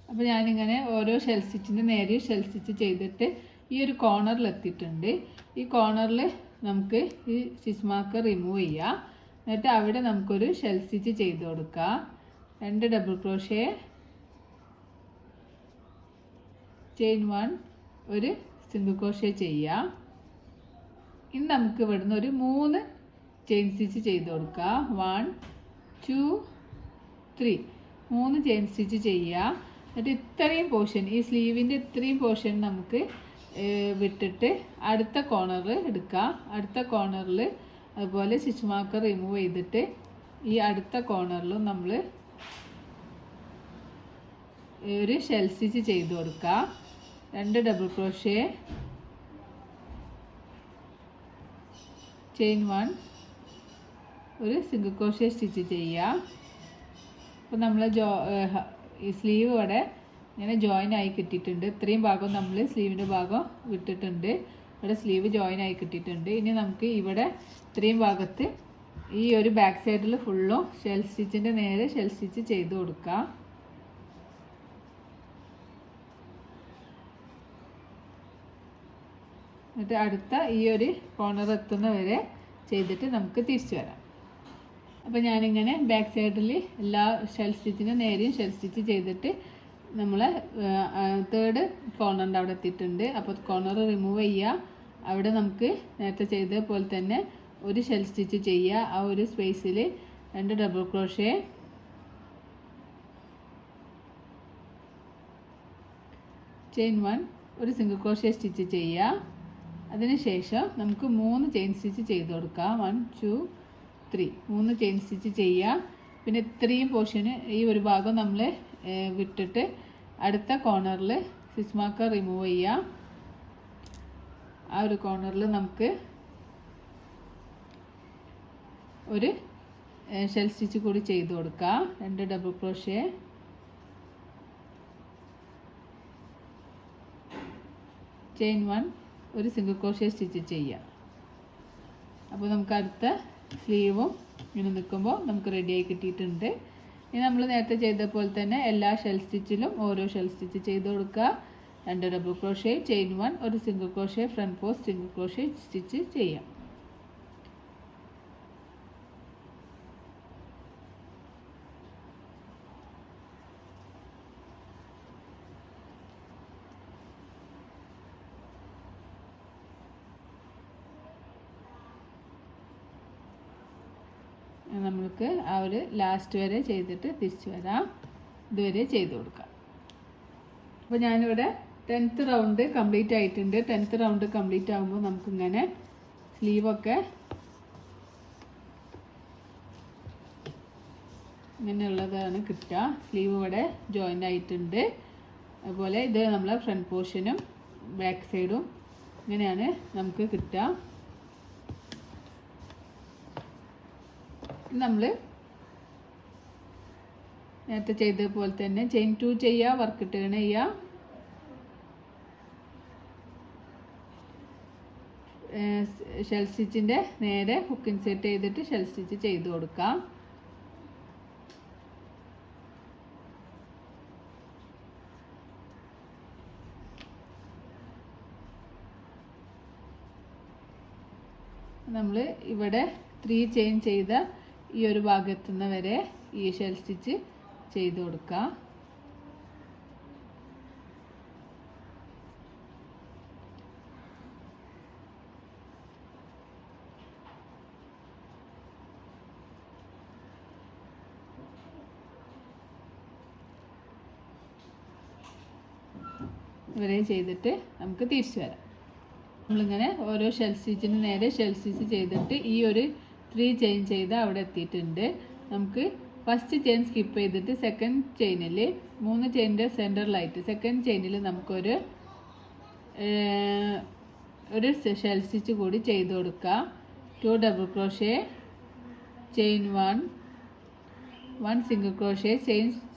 അപ്പോൾ ഞാനിങ്ങനെ ഓരോ ഷെൽ സ്റ്റിച്ചിൻ്റെ നേരെ ഷെൽ സ്റ്റിച്ച് ചെയ്തിട്ട് ഈ ഒരു കോർണറിൽ എത്തിയിട്ടുണ്ട്. ഈ കോർണറിൽ നമുക്ക് ഈ സ്റ്റിച്ച് മാർക്കർ റിമൂവ് ചെയ്യുക. എന്നിട്ട് അവിടെ നമുക്കൊരു ഷെൽ സ്റ്റിച്ച് ചെയ്ത് കൊടുക്കുക. 2 ഡബിൾ ക്രോഷ്യ, ചെയിൻ 1, ഒരു സിംഗിൾ ക്രോഷ്യ ചെയ്യുക. ഇനി നമുക്ക് ഇവിടുന്ന് ഒരു 3 ചെയിൻ സ്റ്റിച്ച് ചെയ്ത് കൊടുക്കുക. 1 2 3 3 ചെയിൻ സ്റ്റിച്ച് ചെയ്യുക. എന്നിട്ട് ഇത്രയും പോർഷൻ, ഈ സ്ലീവിൻ്റെ ഇത്രയും പോർഷൻ നമുക്ക് വിട്ടിട്ട് അടുത്ത കോർണർ എടുക്കുക. അടുത്ത കോർണറിൽ അതുപോലെ സ്റ്റിച്ച് മാർക്കർ റിമൂവ് ചെയ്തിട്ട് ഈ അടുത്ത കോർണറിലും നമ്മൾ ഒരു ഷെൽ സ്റ്റിച്ച് ചെയ്ത് കൊടുക്കുക. 2 ഡബിൾ ക്രോഷ്യ, ചെയിൻ 1, ഒരു സിംഗിൾ ക്രോഷ്യ സ്റ്റിച്ച് ചെയ്യുക. അപ്പോൾ നമ്മൾ ഈ സ്ലീവ് ഇവിടെ ഇങ്ങനെ ജോയിൻ ആയി കിട്ടിയിട്ടുണ്ട്. ഇത്രയും ഭാഗം നമ്മൾ സ്ലീവിൻ്റെ ഭാഗം വിട്ടിട്ടുണ്ട്. ഇവിടെ സ്ലീവ് ജോയിൻ ആയി കിട്ടിയിട്ടുണ്ട്. ഇനി നമുക്ക് ഇവിടെ ഇത്രയും ഭാഗത്ത് ഈ ഒരു ബാക്ക് സൈഡിൽ ഫുള്ളും ഷെൽ സ്റ്റിച്ചിൻ്റെ നേരെ ഷെൽ സ്റ്റിച്ച് ചെയ്ത് കൊടുക്കുക. എന്നിട്ട് അടുത്ത ഈ ഒരു കോർണർ എത്തുന്ന വരെ ചെയ്തിട്ട് നമുക്ക് തിരിച്ചു വരാം. അപ്പോൾ ഞാനിങ്ങനെ ബാക്ക് സൈഡിൽ എല്ലാ ഷെൽ സ്റ്റിച്ചിൻ്റെ നേരെയും ഷെൽ സ്റ്റിച്ച് ചെയ്തിട്ട് നമ്മൾ തേർഡ് കോർണറിൻ്റെ അവിടെ എത്തിയിട്ടുണ്ട്. അപ്പോൾ കോർണർ റിമൂവ് ചെയ്യുക. അവിടെ നമുക്ക് നേരത്തെ ചെയ്ത പോലെ തന്നെ ഒരു ഷെൽ സ്റ്റിച്ച് ചെയ്യുക. ആ ഒരു സ്പേസിൽ 2 ഡബിൾ ക്രോഷേ, ചെയിൻ 1, ഒരു സിംഗിൾ ക്രോഷേ സ്റ്റിച്ച് ചെയ്യുക. അതിനുശേഷം നമുക്ക് 3 ചെയിൻ സ്റ്റിച്ച് ചെയ്ത് കൊടുക്കാം. 1 2 3 3 ചെയിൻ സ്റ്റിച്ച് ചെയ്യുക. പിന്നെ ഇത്രയും പോർഷന് ഈ ഒരു ഭാഗം നമ്മൾ വിട്ടിട്ട് അടുത്ത കോർണറിൽ സ്റ്റിച്ച് മാർക്കർ റിമൂവ് ചെയ്യുക. ആ ഒരു കോർണറിൽ നമുക്ക് ഒരു ഷെൽ സ്റ്റിച്ച് കൂടി ചെയ്ത് കൊടുക്കാം. 2 ഡബിൾ ക്രോഷേ, ചെയിൻ 1, ഒരു സിംഗിൾ ക്രോഷേ സ്റ്റിച്ച് ചെയ്യുക. അപ്പോൾ നമുക്ക് അടുത്ത സ്ലീവും ഇങ്ങനെ നിൽക്കുമ്പോൾ നമുക്ക് റെഡിയായി കിട്ടിയിട്ടുണ്ട്. ഇനി നമ്മൾ നേരത്തെ ചെയ്ത പോലെ തന്നെ എല്ലാ ഷെൽ സ്റ്റിച്ചിലും ഓരോ ഷെൽ സ്റ്റിച്ച് ചെയ്ത് കൊടുക്കുക. 2 ഡബിൾ ക്രോഷേ, ചെയിൻ 1, ഒരു single crochet, front post single crochet stitch ചെയ്യാം. നമ്മൾക്ക് ആ ഒരു ലാസ്റ്റ് വരെ ചെയ്തിട്ട് തിരിച്ചു വരാം. ഇതുവരെ ചെയ്ത് കൊടുക്കാം. അപ്പോൾ ഞാനിവിടെ 10th റൗണ്ട് കംപ്ലീറ്റ് ആയിട്ടുണ്ട്. 10th റൗണ്ട് കംപ്ലീറ്റ് ആകുമ്പോൾ നമുക്കിങ്ങനെ സ്ലീവൊക്കെ ഇങ്ങനെയുള്ളതാണ് കിട്ടുക. സ്ലീവ് ഇവിടെ ജോയിൻ്റ് ആയിട്ടുണ്ട്. അതുപോലെ ഇത് നമ്മളെ ഫ്രണ്ട് പോർഷനും ബാക്ക് സൈഡും ഇങ്ങനെയാണ് നമുക്ക് കിട്ടുക. നമ്മൾ നേരത്തെ ചെയ്തതുപോലെ തന്നെ ചെയിൻ 2 ചെയ്യുക, വർക്ക് ടേൺ ചെയ്യുക. ഷെൽ സ്റ്റിച്ചിൻ്റെ നേരെ ഹുക്ക് ഇൻസേർട്ട് ചെയ്തിട്ട് ഷെൽ സ്റ്റിച്ച് ചെയ്ത് കൊടുക്കാം. നമ്മൾ ഇവിടെ 3 ചെയിൻ ചെയ്ത ഈ ഒരു ഭാഗത്തുനിന്ന് വരെ ഈ ഷെൽ സ്റ്റിച്ച് ചെയ്ത് കൊടുക്കുക. ഇവരെ ചെയ്തിട്ട് നമുക്ക് തിരിച്ചു വരാം. നമ്മളിങ്ങനെ ഓരോ ഷെൽ സ്റ്റിച്ചിന് നേരെ ഷെൽ സ്റ്റിച്ച് ചെയ്തിട്ട് ഈ ഒരു 3 ചെയിൻ ചെയ്ത് അവിടെ എത്തിയിട്ടുണ്ട്. നമുക്ക് ഫസ്റ്റ് ചെയിൻ സ്കിപ്പ് ചെയ്തിട്ട് സെക്കൻഡ് ചെയിനിൽ 3 ചെയിനിൻ്റെ സെൻറ്ററിലായിട്ട് സെക്കൻഡ് ചെയിനിൽ നമുക്കൊരു ഷെൽ സ്റ്റിച്ച് കൂടി ചെയ്ത് കൊടുക്കുക. 2 double crochet, chain 1 single crochet,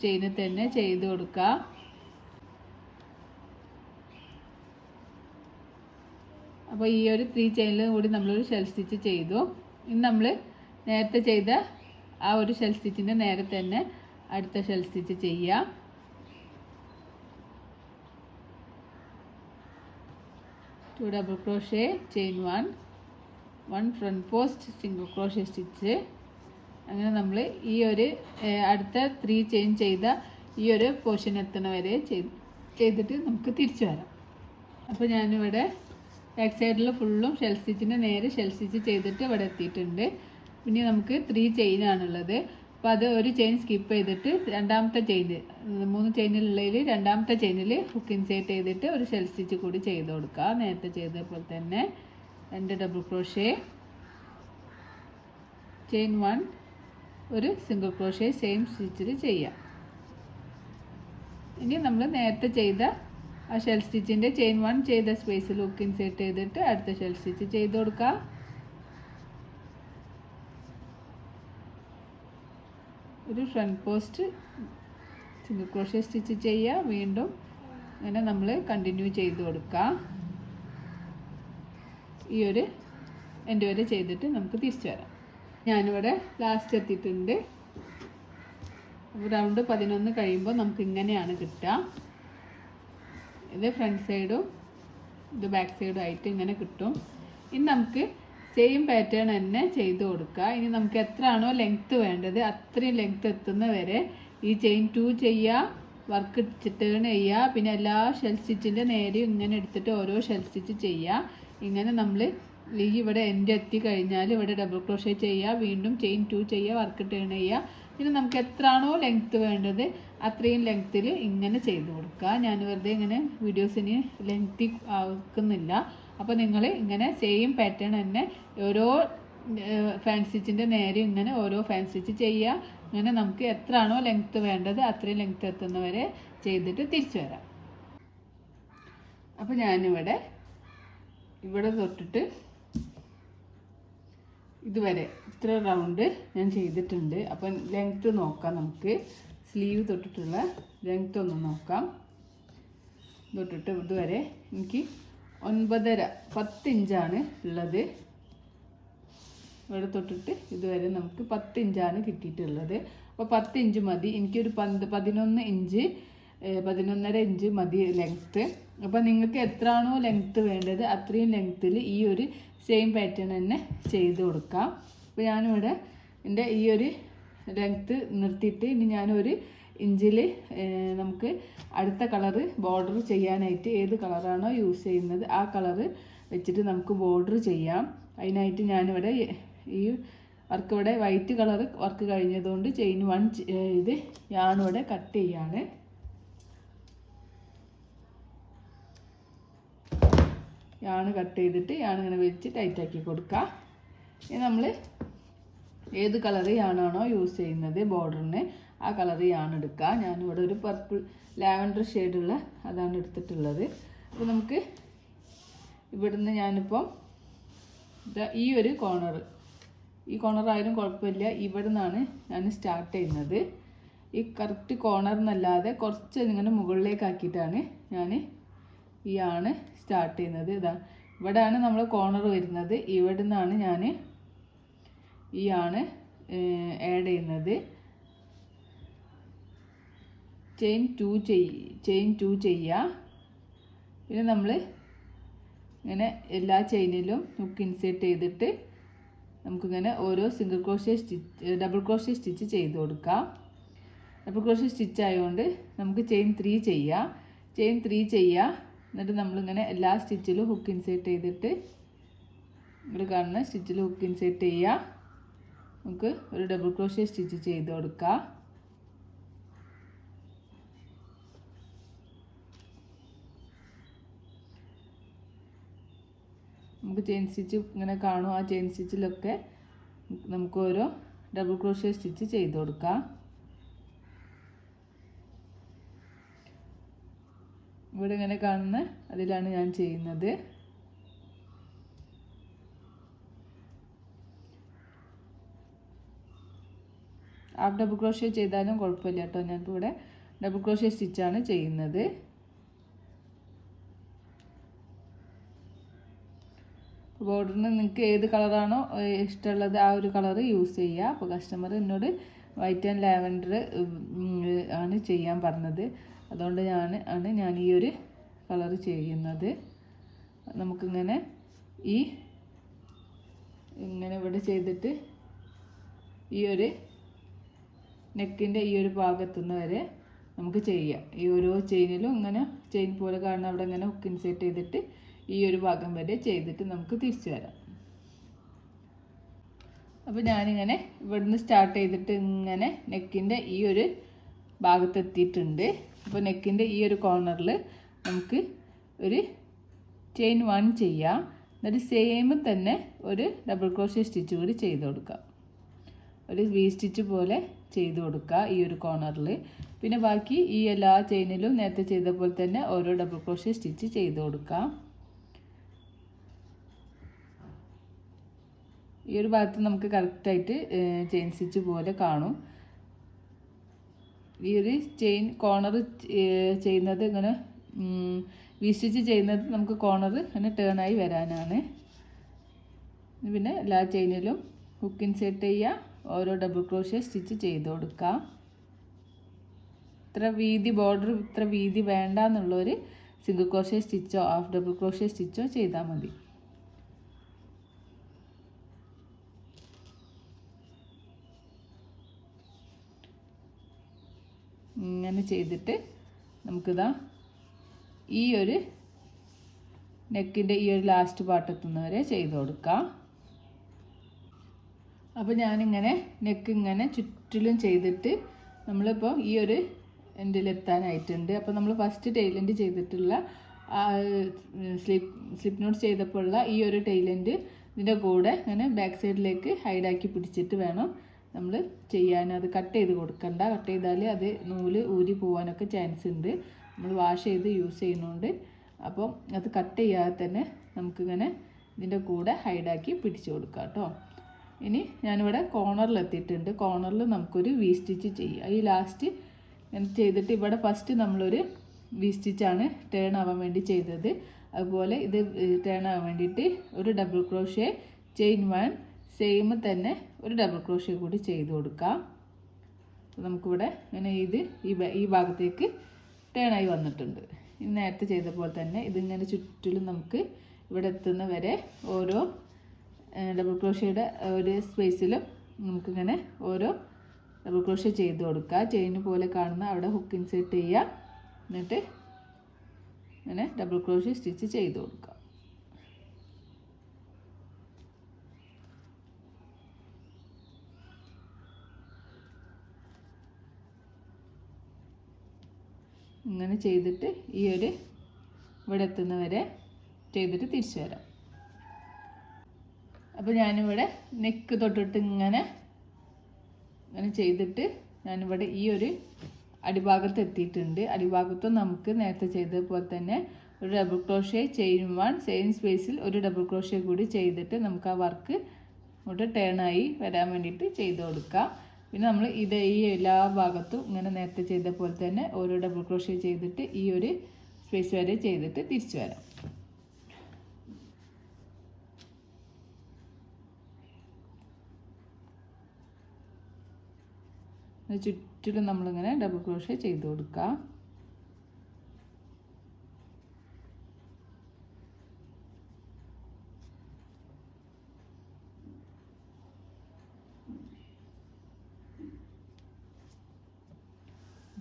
ചെയിനിൽ തന്നെ ചെയ്ത് കൊടുക്കുക. അപ്പോൾ ഈ ഒരു 3 ചെയിനിലും കൂടി നമ്മളൊരു ഷെൽ സ്റ്റിച്ച് ചെയ്തു. ഇനി നമ്മൾ നേരത്തെ ചെയ്ത ആ ഒരു ഷെൽ സ്റ്റിച്ചിൻ്റെ നേരെ തന്നെ അടുത്ത ഷെൽ സ്റ്റിച്ച് ചെയ്യുക. Two double crochet, chain 1 front post single crochet stitch. അങ്ങനെ നമ്മൾ ഈ ഒരു അടുത്ത 3 ചെയിൻ ചെയ്ത ഈ ഒരു പോർഷൻ എത്തുന്ന വരെ ചെയ്തിട്ട് നമുക്ക് തിരിച്ചു വരാം. അപ്പോൾ ഞാനിവിടെ ബാക്ക് സൈഡിൽ ഫുള്ളും ഷെൽ സ്റ്റിച്ചിൻ്റെ നേരെ ഷെൽ സ്റ്റിച്ച് ചെയ്തിട്ട് ഇവിടെ എത്തിയിട്ടുണ്ട്. ഇനി നമുക്ക് 3 ചെയിനാണുള്ളത്. അപ്പോൾ അത് ഒരു ചെയിൻ സ്കിപ്പ് ചെയ്തിട്ട് രണ്ടാമത്തെ ചെയിൻ 3 ചെയിനിലുള്ളതിൽ രണ്ടാമത്തെ ചെയിനിൽ ഹുക്ക് ഇൻസേർട്ട് ചെയ്തിട്ട് ഒരു ഷെൽ സ്റ്റിച്ച് കൂടി ചെയ്ത് കൊടുക്കുക. നേരത്തെ ചെയ്തതുപോലെ തന്നെ 2 ഡബിൾ ക്രോഷേ, ചെയിൻ 1, ഒരു സിംഗിൾ ക്രോഷേ സെയിം സ്റ്റിച്ചിൽ ചെയ്യാം. ഇനി നമ്മൾ നേരത്തെ ചെയ്ത ആ ഷെൽ സ്റ്റിച്ചിൻ്റെ ചെയിൻ 1 ചെയ്ത സ്പേസിൽ ഹുക്ക് ഇൻസേർട്ട് ചെയ്തിട്ട് അടുത്ത ഷെൽ സ്റ്റിച്ച് ചെയ്ത് കൊടുക്കുക. ഒരു front post single crochet stitch ചെയ്യുക. വീണ്ടും അങ്ങനെ നമ്മൾ കണ്ടിന്യൂ ചെയ്ത് കൊടുക്കുക. ഈ ഒരു എൻഡ് വരെ ചെയ്തിട്ട് നമുക്ക് തിരിച്ചു വരാം. ഞാനിവിടെ ലാസ്റ്റ് എത്തിയിട്ടുണ്ട്. റൗണ്ട് 11 കഴിയുമ്പോൾ നമുക്ക് ഇങ്ങനെയാണ് കിട്ടുക. ഇത് ഫ്രണ്ട് സൈഡും ഇത് ബാക്ക് സൈഡും ആയിട്ട് ഇങ്ങനെ കിട്ടും. ഇനി നമുക്ക് സെയിം പാറ്റേൺ തന്നെ ചെയ്ത് കൊടുക്കുക. ഇനി നമുക്ക് എത്രയാണോ ലെങ്ത്ത് വേണ്ടത് അത്രയും ലെങ്ത്ത് എത്തുന്ന വരെ ഈ ചെയിൻ 2 ചെയ്യുക, വർക്ക് ടേൺ ചെയ്യുക. പിന്നെ എല്ലാ ഷെൽ സ്റ്റിച്ചിൻ്റെ നേരെയും ഇങ്ങനെ എടുത്തിട്ട് ഓരോ ഷെൽ സ്റ്റിച്ച് ചെയ്യുക. ഇങ്ങനെ നമ്മൾ ഈ ഇവിടെ എൻഡ് എത്തി കഴിഞ്ഞാൽ ഇവിടെ ഡബിൾ ക്രോഷേ ചെയ്യുക, വീണ്ടും ചെയിൻ 2 ചെയ്യുക, വർക്ക് ടേൺ ചെയ്യുക. പിന്നെ നമുക്ക് എത്രയാണോ ലെങ്ത്ത് വേണ്ടത് അത്രയും ലെങ്ത്തിൽ ഇങ്ങനെ ചെയ്ത് കൊടുക്കുക. ഞാൻ വെറുതെ ഇങ്ങനെ വീഡിയോസിന് ലെങ്ത്തി ആക്കുന്നില്ല. അപ്പോൾ നിങ്ങൾ ഇങ്ങനെ സെയിം പാറ്റേൺ തന്നെ ഓരോ ഫാൻ സ്റ്റിച്ചിൻ്റെ നേരെ ഇങ്ങനെ ഓരോ ഫാൻ സ്റ്റിച്ച് ചെയ്യുക. അങ്ങനെ നമുക്ക് എത്രയാണോ ലെങ്ത്ത് വേണ്ടത് അത്രയും ലെങ്ത്ത് എത്തുന്നവരെ ചെയ്തിട്ട് തിരിച്ചു വരാം. അപ്പോൾ ഞാനിവിടെ തൊട്ടിട്ട് ഇതുവരെ ഇത്ര റൗണ്ട് ഞാൻ ചെയ്തിട്ടുണ്ട്. അപ്പം ലെങ്ത്ത് നോക്കാം. നമുക്ക് സ്ലീവ് തൊട്ടിട്ടുള്ള ലെങ്ത്ത് ഒന്ന് നോക്കാം. തൊട്ടിട്ട് ഇതുവരെ എനിക്ക് 9.5-10 ഇഞ്ചാണ് ഉള്ളത്. ഇവിടെ തൊട്ടിട്ട് ഇതുവരെ നമുക്ക് 10 ഇഞ്ചാണ് കിട്ടിയിട്ടുള്ളത്. അപ്പോൾ 10 ഇഞ്ച് മതി. എനിക്കൊരു 11 ഇഞ്ച് 11.5 ഇഞ്ച് മതി ലെങ്ത്ത്. അപ്പോൾ നിങ്ങൾക്ക് എത്രയാണോ ലെങ്ത്ത് വേണ്ടത് അത്രയും ലെങ്ത്തിൽ ഈ ഒരു സെയിം പാറ്റേൺ തന്നെ ചെയ്ത് കൊടുക്കാം. അപ്പോൾ ഞാനിവിടെ എൻ്റെ ഈ ഒരു ലെങ്ത്ത് നിർത്തിയിട്ട് ഇനി ഞാനൊരു ഇഞ്ചിൽ നമുക്ക് അടുത്ത കളറ് ബോർഡർ ചെയ്യാനായിട്ട് ഏത് കളറാണോ യൂസ് ചെയ്യുന്നത് ആ കളറ് വെച്ചിട്ട് നമുക്ക് ബോർഡർ ചെയ്യാം. അതിനായിട്ട് ഞാനിവിടെ ഈ വർക്ക് ഇവിടെ വൈറ്റ് കളറ് വർക്ക് കഴിഞ്ഞതുകൊണ്ട് ചെയിൻ 1 ഇത് ഞാനിവിടെ കട്ട് ചെയ്യാണ്. യാണ് കട്ട് ചെയ്തിട്ട് യാണിങ്ങനെ വെച്ച് ടൈറ്റാക്കി കൊടുക്കുക. ഇനി നമ്മൾ ഏത് കളറ് യാണാണോ യൂസ് ചെയ്യുന്നത് ബോർഡറിന് ആ കളറ് യാണ് എടുക്കുക. ഞാനിവിടെ ഒരു പർപ്പിൾ ലാവൻഡർ ഷെയ്ഡുള്ള അതാണ് എടുത്തിട്ടുള്ളത്. അപ്പോൾ നമുക്ക് ഇവിടുന്ന് ഞാനിപ്പം ഈ ഒരു ഈ കോർണറായാലും കുഴപ്പമില്ല. ഇവിടെ നിന്നാണ് ഞാൻ സ്റ്റാർട്ട് ചെയ്യുന്നത്. ഈ കറക്റ്റ് കോർണറിനല്ലാതെ കുറച്ച് ഇങ്ങനെ മുകളിലേക്കാക്കിയിട്ടാണ് ഞാൻ ഈ യാണ് സ്റ്റാർട്ട് ചെയ്യുന്നത്. ഇവിടെയാണ് നമ്മൾ കോർണർ വരുന്നത്. ഇവിടെ നിന്നാണ് ഞാൻ ഈ യാണ് ആഡ് ചെയ്യുന്നത്. ചെയിൻ 2 ചെയ്യുക. പിന്നെ നമ്മൾ ഇങ്ങനെ എല്ലാ ചെയിനിലും ഹുക്ക് ഇൻസേർട്ട് ചെയ്തിട്ട് നമുക്കിങ്ങനെ ഓരോ ഡബിൾ ക്രോഷേ സ്റ്റിച്ച് ചെയ്ത് കൊടുക്കാം. ഡബിൾ ക്രോഷേ സ്റ്റിച്ച് ആയതുകൊണ്ട് നമുക്ക് ചെയിൻ 3 ചെയ്യുക. എന്നിട്ട് നമ്മളിങ്ങനെ എല്ലാ സ്റ്റിച്ചിലും ഹുക്ക് ഇൻസേർട്ട് ചെയ്തിട്ട് ഇവിടെ കാണുന്ന സ്റ്റിച്ചിൽ ഹുക്ക് ഇൻസേർട്ട് ചെയ്യുക. നമുക്ക് ഒരു ഡബിൾ ക്രോഷേ സ്റ്റിച്ച് ചെയ്ത് കൊടുക്കാം. നമുക്ക് ചെയിൻ സ്റ്റിച്ച് ഇങ്ങനെ കാണും. ആ ചെയിൻ സ്റ്റിച്ചിലൊക്കെ നമുക്ക് ഓരോ ഡബിൾ ക്രോഷേ സ്റ്റിച്ച് ചെയ്ത് കൊടുക്കാം. ഇവിടെ ഇങ്ങനെ കാണുന്ന അതിലാണ് ഞാൻ ചെയ്യുന്നത്. ഹാഫ് ഡബിൾ ക്രോഷേ ചെയ്താലും കുഴപ്പമില്ല കേട്ടോ. ഞാനിപ്പോൾ ഇവിടെ ഡബിൾ ക്രോഷേ സ്റ്റിച്ചാണ് ചെയ്യുന്നത്. ബോർഡറിന് നിങ്ങൾക്ക് ഏത് കളറാണോ ഇഷ്ടമുള്ളത് ആ ഒരു കളറ് യൂസ് ചെയ്യുക. അപ്പോൾ കസ്റ്റമർ എന്നോട് വൈറ്റ് ആൻഡ് ലാവൻഡർ ആണ് ചെയ്യാൻ പറഞ്ഞത്. അതുകൊണ്ട് ഞാൻ ഈ ഒരു കളർ ചെയ്യുന്നത്. നമുക്കിങ്ങനെ ഇങ്ങനെ ഇവിടെ ചെയ്തിട്ട് ഈ ഒരു നെക്കിൻ്റെ ഈ ഒരു ഭാഗത്തുനിന്ന് നമുക്ക് ചെയ്യാം. ഈ ഓരോ ചെയിനിലും ഇങ്ങനെ ചെയിൻ പോലെ കാണുന്ന അവിടെ ഇങ്ങനെ ഹുക്ക് ഇൻസേർട്ട് ചെയ്തിട്ട് ഈ ഒരു ഭാഗം വരെ ചെയ്തിട്ട് നമുക്ക് തിരിച്ചു വരാം. അപ്പോൾ ഞാനിങ്ങനെ ഇവിടുന്ന് സ്റ്റാർട്ട് ചെയ്തിട്ട് ഇങ്ങനെ നെക്കിൻ്റെ ഈ ഒരു ഭാഗത്തെത്തിയിട്ടുണ്ട്. അപ്പോൾ നെക്കിൻ്റെ ഈ ഒരു കോർണറിൽ നമുക്ക് ഒരു ചെയിൻ 1 ചെയ്യാം. എന്നിട്ട് സെയിം തന്നെ ഒരു ഡബിൾ ക്രോഷേ സ്റ്റിച്ച് കൂടി ചെയ്ത് കൊടുക്കാം. ഒരു വി സ്റ്റിച്ച് പോലെ ചെയ്ത് കൊടുക്കുക ഈ ഒരു കോർണറിൽ. പിന്നെ ബാക്കി ഈ എല്ലാ ചെയിനിലും നേരത്തെ ചെയ്ത പോലെ തന്നെ ഓരോ ഡബിൾ ക്രോഷേ സ്റ്റിച്ച് ചെയ്ത് കൊടുക്കാം. ഈ ഒരു ഭാഗത്ത് നമുക്ക് കറക്റ്റായിട്ട് ചെയിൻ സ്റ്റിച്ച് പോലെ കാണും. ഈ ഒരു ചെയിൻ കോർണർ ചെയ്യുന്നത് ഇങ്ങനെ വി സ്റ്റിച്ച് ചെയ്യുന്നത് നമുക്ക് കോർണർ ഇങ്ങനെ ടേണായി വരാനാണ്. പിന്നെ എല്ലാ ചെയിനിലും ഹുക്ക് ഇൻസേർട്ട് ചെയ്യുക, ഓരോ ഡബിൾ ക്രോഷ്യ സ്റ്റിച്ച് ചെയ്ത് കൊടുക്കാം. ഇത്ര വീതി ബോർഡർ ഇത്ര വീതി വേണ്ട എന്നുള്ളൊരു സിംഗിൾ ക്രോഷ്യ സ്റ്റിച്ചോ ഹാഫ് ഡബിൾ ക്രോഷ്യ സ്റ്റിച്ചോ ചെയ്താൽ മതി. ഇങ്ങനെ ചെയ്തിട്ട് നമുക്കിതാ ഈ ഒരു നെക്കിൻ്റെ ഈ ഒരു ലാസ്റ്റ് പാർട്ട് എത്തുന്നവരെ ചെയ്ത് കൊടുക്കാം. അപ്പോൾ ഞാനിങ്ങനെ നെക്ക് ഇങ്ങനെ ചുറ്റിലും ചെയ്തിട്ട് നമ്മളിപ്പോൾ ഈ ഒരു എൻഡിലെത്താനായിട്ടുണ്ട്. അപ്പോൾ നമ്മൾ ഫസ്റ്റ് ടൈൽ എൻഡ് ചെയ്തിട്ടുള്ള സ്ലിപ്പ് നോട്ട് ചെയ്തപ്പോഴുള്ള ഈ ഒരു ടൈൽ എൻഡ് ഇതിൻ്റെ കൂടെ ഇങ്ങനെ ബാക്ക് സൈഡിലേക്ക് ഹൈഡാക്കി പിടിച്ചിട്ട് വേണം നമ്മൾ ചെയ്യാൻ. അത് കട്ട് ചെയ്ത് കൊടുക്കണ്ട. കട്ട് ചെയ്താൽ അത് നൂല് ഊരി പോകാനൊക്കെ ചാൻസ് ഉണ്ട്. നമ്മൾ വാഷ് ചെയ്ത് യൂസ് ചെയ്യുന്നതുകൊണ്ട് അപ്പം അത് കട്ട് ചെയ്യാതെ തന്നെ നമുക്കിങ്ങനെ ഇതിൻ്റെ കൂടെ ഹൈഡാക്കി പിടിച്ചു കൊടുക്കാം കേട്ടോ. ഇനി ഞാനിവിടെ കോർണറിലെത്തിയിട്ടുണ്ട്. കോർണറിൽ നമുക്കൊരു വി സ്റ്റിച്ച് ചെയ്യാം. ഈ ലാസ്റ്റ് ചെയ്തിട്ട് ഇവിടെ ഫസ്റ്റ് നമ്മളൊരു വി സ്റ്റിച്ചാണ് ടേൺ ആവാൻ വേണ്ടി ചെയ്തത്. അതുപോലെ ഇത് ടേൺ ആവാൻ വേണ്ടിയിട്ട് ഒരു ഡബിൾ ക്രോഷ്യ ചെയിൻ 1 സെയിം തന്നെ ഒരു ഡബിൾ ക്രോഷ്യ കൂടി ചെയ്ത് കൊടുക്കാം. നമുക്കിവിടെ ഇങ്ങനെ ഇത് ഈ ഭാഗത്തേക്ക് ടേൺ ആയി വന്നിട്ടുണ്ട്. ഇത് നേരത്തെ ചെയ്ത പോലെ തന്നെ ഇതിങ്ങനെ ചുറ്റിലും നമുക്ക് ഇവിടെ എത്തുന്ന വരെ ഓരോ ഡബിൾ ക്രോഷ്യയുടെ ഒരു സ്പേസിലും നമുക്കിങ്ങനെ ഓരോ ഡബിൾ ക്രോഷ്യ ചെയ്ത് കൊടുക്കുക. ചെയിൻ പോലെ കാണുന്ന അവിടെ ഹുക്ക് ഇൻസേർട്ട് ചെയ്യുക, എന്നിട്ട് ഇങ്ങനെ ഡബിൾ ക്രോഷ്യ സ്റ്റിച്ച് ചെയ്ത് കൊടുക്കുക. ഇങ്ങനെ ചെയ്തിട്ട് ഈ ഒരു ഇവിടെ എത്തുന്നവരെ ചെയ്തിട്ട് തിരിച്ചു വരാം. അപ്പോൾ ഞാനിവിടെ നെക്ക് തൊട്ടിട്ട് ഇങ്ങനെ ചെയ്തിട്ട് ഞാനിവിടെ ഈ ഒരു അടിഭാഗത്ത് എത്തിയിട്ടുണ്ട്. അടിഭാഗത്തും നമുക്ക് നേരത്തെ ചെയ്തതുപോലെ തന്നെ ഒരു ഡബിൾ ക്രോഷ്യ ചെയിൻ 1 സെയിം സ്പേസിൽ ഒരു ഡബിൾ ക്രോഷ്യ കൂടി ചെയ്തിട്ട് നമുക്ക് ആ വർക്ക് ഇങ്ങോട്ട് ടേണായി വരാൻ വേണ്ടിയിട്ട് ചെയ്ത് കൊടുക്കാം. പിന്നെ നമ്മൾ ഈ എല്ലാ ഭാഗത്തും ഇങ്ങനെ നേരത്തെ ചെയ്ത പോലെ തന്നെ ഓരോ ഡബിൾ ക്രോഷ്യ ചെയ്തിട്ട് ഈ ഒരു സ്പേസ് വരെ ചെയ്തിട്ട് തിരിച്ചു വരാം. ചുറ്റിലും നമ്മളിങ്ങനെ ഡബിൾ ക്രോഷ്യ ചെയ്ത് കൊടുക്കുക.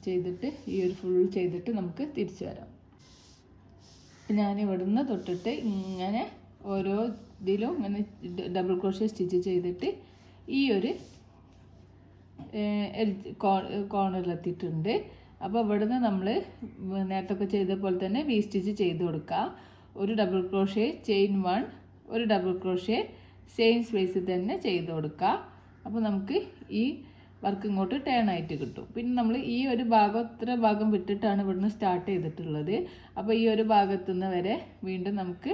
ചെയ്തിട്ട് ഈ ഒരു ഫുൾ ചെയ്തിട്ട് നമുക്ക് തിരിച്ചു വരാം. ഞാനിവിടുന്ന് തൊട്ടിട്ട് ഇങ്ങനെ ഓരോ ഇതിലും ഇങ്ങനെ ഡബിൾ ക്രോഷ്യ സ്റ്റിച്ച് ചെയ്തിട്ട് ഈ ഒരു കോർണറിലെത്തിയിട്ടുണ്ട്. അപ്പോൾ ഇവിടുന്ന് നമ്മൾ നേരത്തെ ചെയ്ത പോലെ തന്നെ വി സ്റ്റിച്ച് ചെയ്ത് കൊടുക്കുക. ഒരു ഡബിൾ ക്രോഷ്യ ചെയിൻ 1 ഒരു ഡബിൾ ക്രോഷ്യ സെയിം സ്പേസിൽ തന്നെ ചെയ്ത് കൊടുക്കുക. അപ്പോൾ നമുക്ക് ഈ വർക്ക് ഇങ്ങോട്ട് ടേൺ ആയിട്ട് കിട്ടും. പിന്നെ നമ്മൾ ഈ ഒരു ഭാഗം ഇത്ര ഭാഗം വിട്ടിട്ടാണ് ഇവിടുന്ന് സ്റ്റാർട്ട് ചെയ്തിട്ടുള്ളത്. അപ്പോൾ ഈ ഒരു ഭാഗത്തുനിന്ന് വരെ വീണ്ടും നമുക്ക്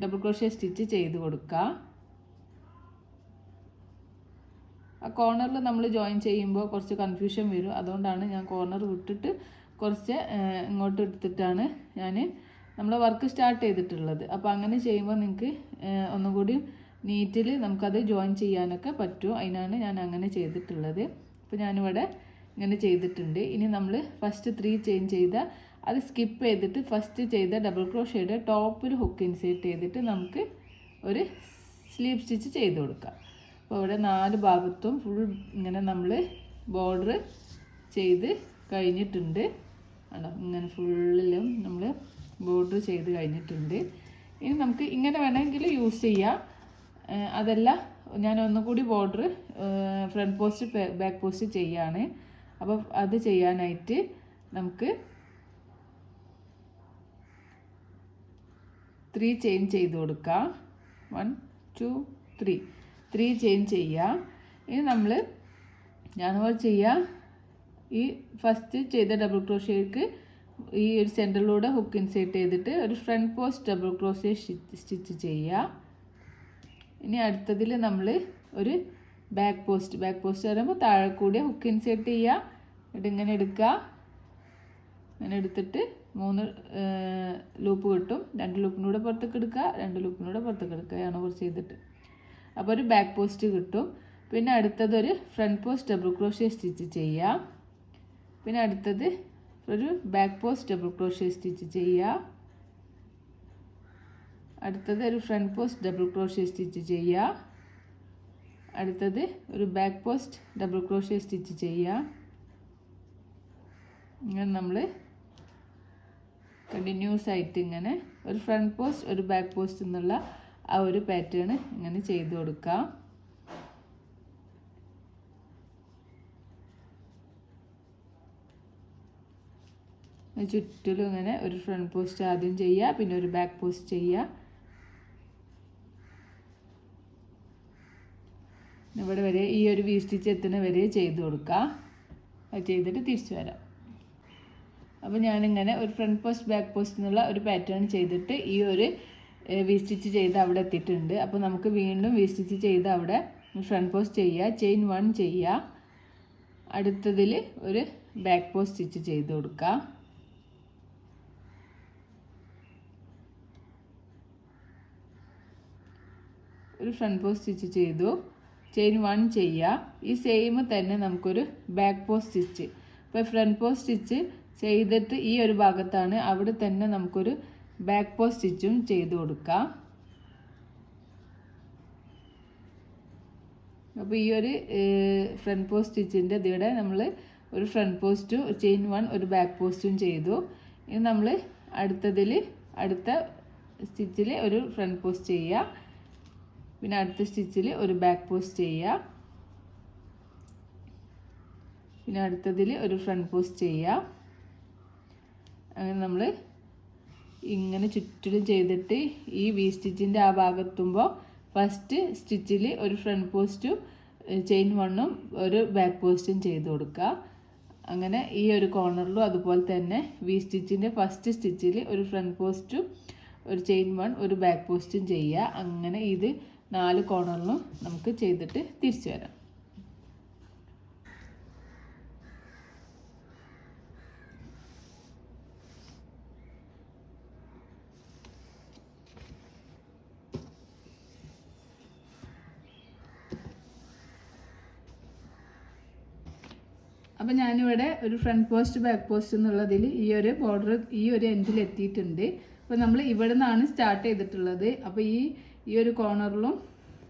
ഡബിൾ ക്രോഷ്യ സ്റ്റിച്ച് ചെയ്ത് കൊടുക്കാം. ആ കോർണറിൽ നമ്മൾ ജോയിൻ ചെയ്യുമ്പോൾ കുറച്ച് കൺഫ്യൂഷൻ വരും. അതുകൊണ്ടാണ് ഞാൻ കോർണർ വിട്ടിട്ട് കുറച്ച് ഇങ്ങോട്ട് എടുത്തിട്ടാണ് നമ്മൾ വർക്ക് സ്റ്റാർട്ട് ചെയ്തിട്ടുള്ളത്. അപ്പോൾ അങ്ങനെ ചെയ്യുമ്പോൾ നിങ്ങൾക്ക് ഒന്നുകൂടി നീറ്റിൽ നമുക്കത് ജോയിൻ ചെയ്യാനൊക്കെ പറ്റും. അതിനാണ് ഞാൻ അങ്ങനെ ചെയ്തിട്ടുള്ളത്. അപ്പോൾ ഞാനിവിടെ ഇങ്ങനെ ചെയ്തിട്ടുണ്ട്. ഇനി നമ്മൾ ഫസ്റ്റ് 3 ചെയിൻ ചെയ്ത അത് സ്കിപ്പ് ചെയ്തിട്ട് ഫസ്റ്റ് ചെയ്ത ഡബിൾ ക്രോഷ്യയുടെ ടോപ്പിൽ ഹുക്ക് ഇൻസേർട്ട് ചെയ്തിട്ട് നമുക്ക് ഒരു സ്ലീവ് സ്റ്റിച്ച് ചെയ്ത് കൊടുക്കാം. അപ്പോൾ ഇവിടെ 4 ഭാഗത്തും ഫുൾ ഇങ്ങനെ നമ്മൾ ബോർഡർ ചെയ്ത് കഴിഞ്ഞിട്ടുണ്ട്. ആണോ, ഇങ്ങനെ ഫുള്ളിലും നമ്മൾ ബോർഡർ ചെയ്ത് കഴിഞ്ഞിട്ടുണ്ട്. ഇനി നമുക്ക് ഇങ്ങനെ വേണമെങ്കിൽ യൂസ് ചെയ്യാം. അതല്ല ഞാൻ ഒന്നുകൂടി border front post back post ചെയ്യാണ്. അപ്പോൾ അത് ചെയ്യാനായിട്ട് നമുക്ക് 3 ചെയിൻ ചെയ്ത് കൊടുക്കാം. 1 2 3 ചെയിൻ ചെയ്യാം. ഇനി ഞാനവിടെ ചെയ്യാം. ഈ ഫസ്റ്റ് ചെയ്ത ഡബിൾ ക്രോഷ്യക്ക് ഈ ഒരു സെൻറ്ററിലൂടെ ഹുക്ക് ഇൻസേർട്ട് ചെയ്തിട്ട് ഒരു front post double crochet stitch ചെയ്യുക. ഇനി അടുത്തതിൽ നമ്മൾ ഒരു ബാക്ക് പോസ്റ്റ് പറയുമ്പോൾ താഴെ കൂടി ഹുക്ക് ഇൻസേർട്ട് ചെയ്യുക. ഇങ്ങനെ എടുക്കുക. അങ്ങനെ എടുത്തിട്ട് 3 ലൂപ്പ് കിട്ടും. 2 ലൂപ്പിനൂടെ പുറത്തേക്ക് എടുക്കുക, 2 ലൂപ്പിനൂടെ പുറത്തേക്ക് എടുക്കുകയാണ് കുറച്ച് ചെയ്തിട്ട്. അപ്പോൾ ഒരു ബാക്ക് പോസ്റ്റ് കിട്ടും. പിന്നെ അടുത്തതൊരു front post double crochet stitch ചെയ്യുക. പിന്നെ അടുത്തത് ഒരു back post double crochet stitch ചെയ്യുക. അടുത്തത് ഒരു front post double crochet stitch ചെയ്യുക. അടുത്തത് ഒരു back post double crochet stitch ചെയ്യുക. ഇങ്ങനെ നമ്മൾ കണ്ടിന്യൂസ് ആയിട്ട് ഇങ്ങനെ ഒരു ഫ്രണ്ട് പോസ്റ്റ് ഒരു ബാക്ക് പോസ്റ്റ് എന്നുള്ള ആ ഒരു പാറ്റേൺ ഇങ്ങനെ ചെയ്ത് കൊടുക്കാം. ചുറ്റിലും ഇങ്ങനെ ഒരു ഫ്രണ്ട് പോസ്റ്റ് ആദ്യം ചെയ്യുക, പിന്നെ ഒരു ബാക്ക് പോസ്റ്റ് ചെയ്യുക. ഇവിടെ വരെ ഈ ഒരു വി സ്റ്റിച്ച് എത്തുന്ന വരെ ചെയ്ത് കൊടുക്കുക. അത് ചെയ്തിട്ട് തിരിച്ചു വരാം. അപ്പോൾ ഞാനിങ്ങനെ ഒരു ഫ്രണ്ട് പോസ്റ്റ് ബാക്ക് പോസ്റ്റ് എന്നുള്ള ഒരു പാറ്റേൺ ചെയ്തിട്ട് ഈ ഒരു വി സ്റ്റിച്ച് ചെയ്ത് അവിടെ എത്തിയിട്ടുണ്ട്. അപ്പോൾ നമുക്ക് വീണ്ടും വി സ്റ്റിച്ച് ചെയ്ത് അവിടെ ഫ്രണ്ട് പോസ്റ്റ് ചെയ്യുക, ചെയിൻ 1 ചെയ്യുക. അടുത്തതിൽ ഒരു ബാക്ക് പോസ്റ്റ് സ്റ്റിച്ച് ചെയ്ത് കൊടുക്കുക. ഒരു ഫ്രണ്ട് പോസ്റ്റ് സ്റ്റിച്ച് ചെയ്തു, ചെയിൻ 1 ചെയ്യുക. ഈ സെയിം തന്നെ നമുക്കൊരു ബാക്ക് പോസ്റ്റ് സ്റ്റിച്ച്. ഇപ്പോൾ ഫ്രണ്ട് പോസ്റ്റ് സ്റ്റിച്ച് ചെയ്തിട്ട് ഈ ഒരു ഭാഗത്താണ്, അവിടെ തന്നെ നമുക്കൊരു ബാക്ക് പോസ്റ്റ് സ്റ്റിച്ചും ചെയ്ത് കൊടുക്കാം. അപ്പോൾ ഈ ഒരു ഫ്രണ്ട് പോസ്റ്റ് സ്റ്റിച്ചിൻ്റെ ഇതിവിടെ നമ്മൾ ഒരു ഫ്രണ്ട് പോസ്റ്റും ചെയിൻ 1 ഒരു ബാക്ക് പോസ്റ്റും ചെയ്തു. ഇനി നമ്മൾ അടുത്ത സ്റ്റിച്ചിൽ ഒരു ഫ്രണ്ട് പോസ്റ്റ് ചെയ്യുക, പിന്നെ അടുത്ത സ്റ്റിച്ചിൽ ഒരു ബാക്ക് പോസ്റ്റ് ചെയ്യുക, പിന്നെ അടുത്തതിൽ ഒരു ഫ്രണ്ട് പോസ്റ്റ് ചെയ്യുക. അങ്ങനെ നമ്മൾ ഇങ്ങനെ ചുറ്റിലും ചെയ്തിട്ട് ഈ വി സ്റ്റിച്ചിൻ്റെ ആ ഭാഗത്തുമ്പോൾ ഫസ്റ്റ് സ്റ്റിച്ചിൽ ഒരു ഫ്രണ്ട് പോസ്റ്റും ചെയിൻ 1ഉം ഒരു ബാക്ക് പോസ്റ്റും ചെയ്ത് കൊടുക്കുക. അങ്ങനെ ഈ ഒരു കോർണറിലും അതുപോലെ തന്നെ വി സ്റ്റിച്ചിൻ്റെ ഫസ്റ്റ് സ്റ്റിച്ചിൽ ഒരു ഫ്രണ്ട് പോസ്റ്റും ഒരു ചെയിൻ 1 ഒരു ബാക്ക് പോസ്റ്റും ചെയ്യുക. അങ്ങനെ ഇത് 4 കോർണറിലും നമുക്ക് ചെയ്തിട്ട് തിരിച്ചു വരാം. അപ്പോൾ ഞാനിവിടെ ഒരു ഫ്രണ്ട് പോസ്റ്റ് ബാക്ക് പോസ്റ്റ് എന്നുള്ളതിൽ ഈ ഒരു ബോർഡർ ഈ ഒരു എൻഡിൽ എത്തിയിട്ടുണ്ട്. അപ്പോൾ നമ്മൾ ഇവിടെ നിന്നാണ് സ്റ്റാർട്ട് ചെയ്തിട്ടുള്ളത്. അപ്പോൾ ഈ ഒരു കോർണറിലും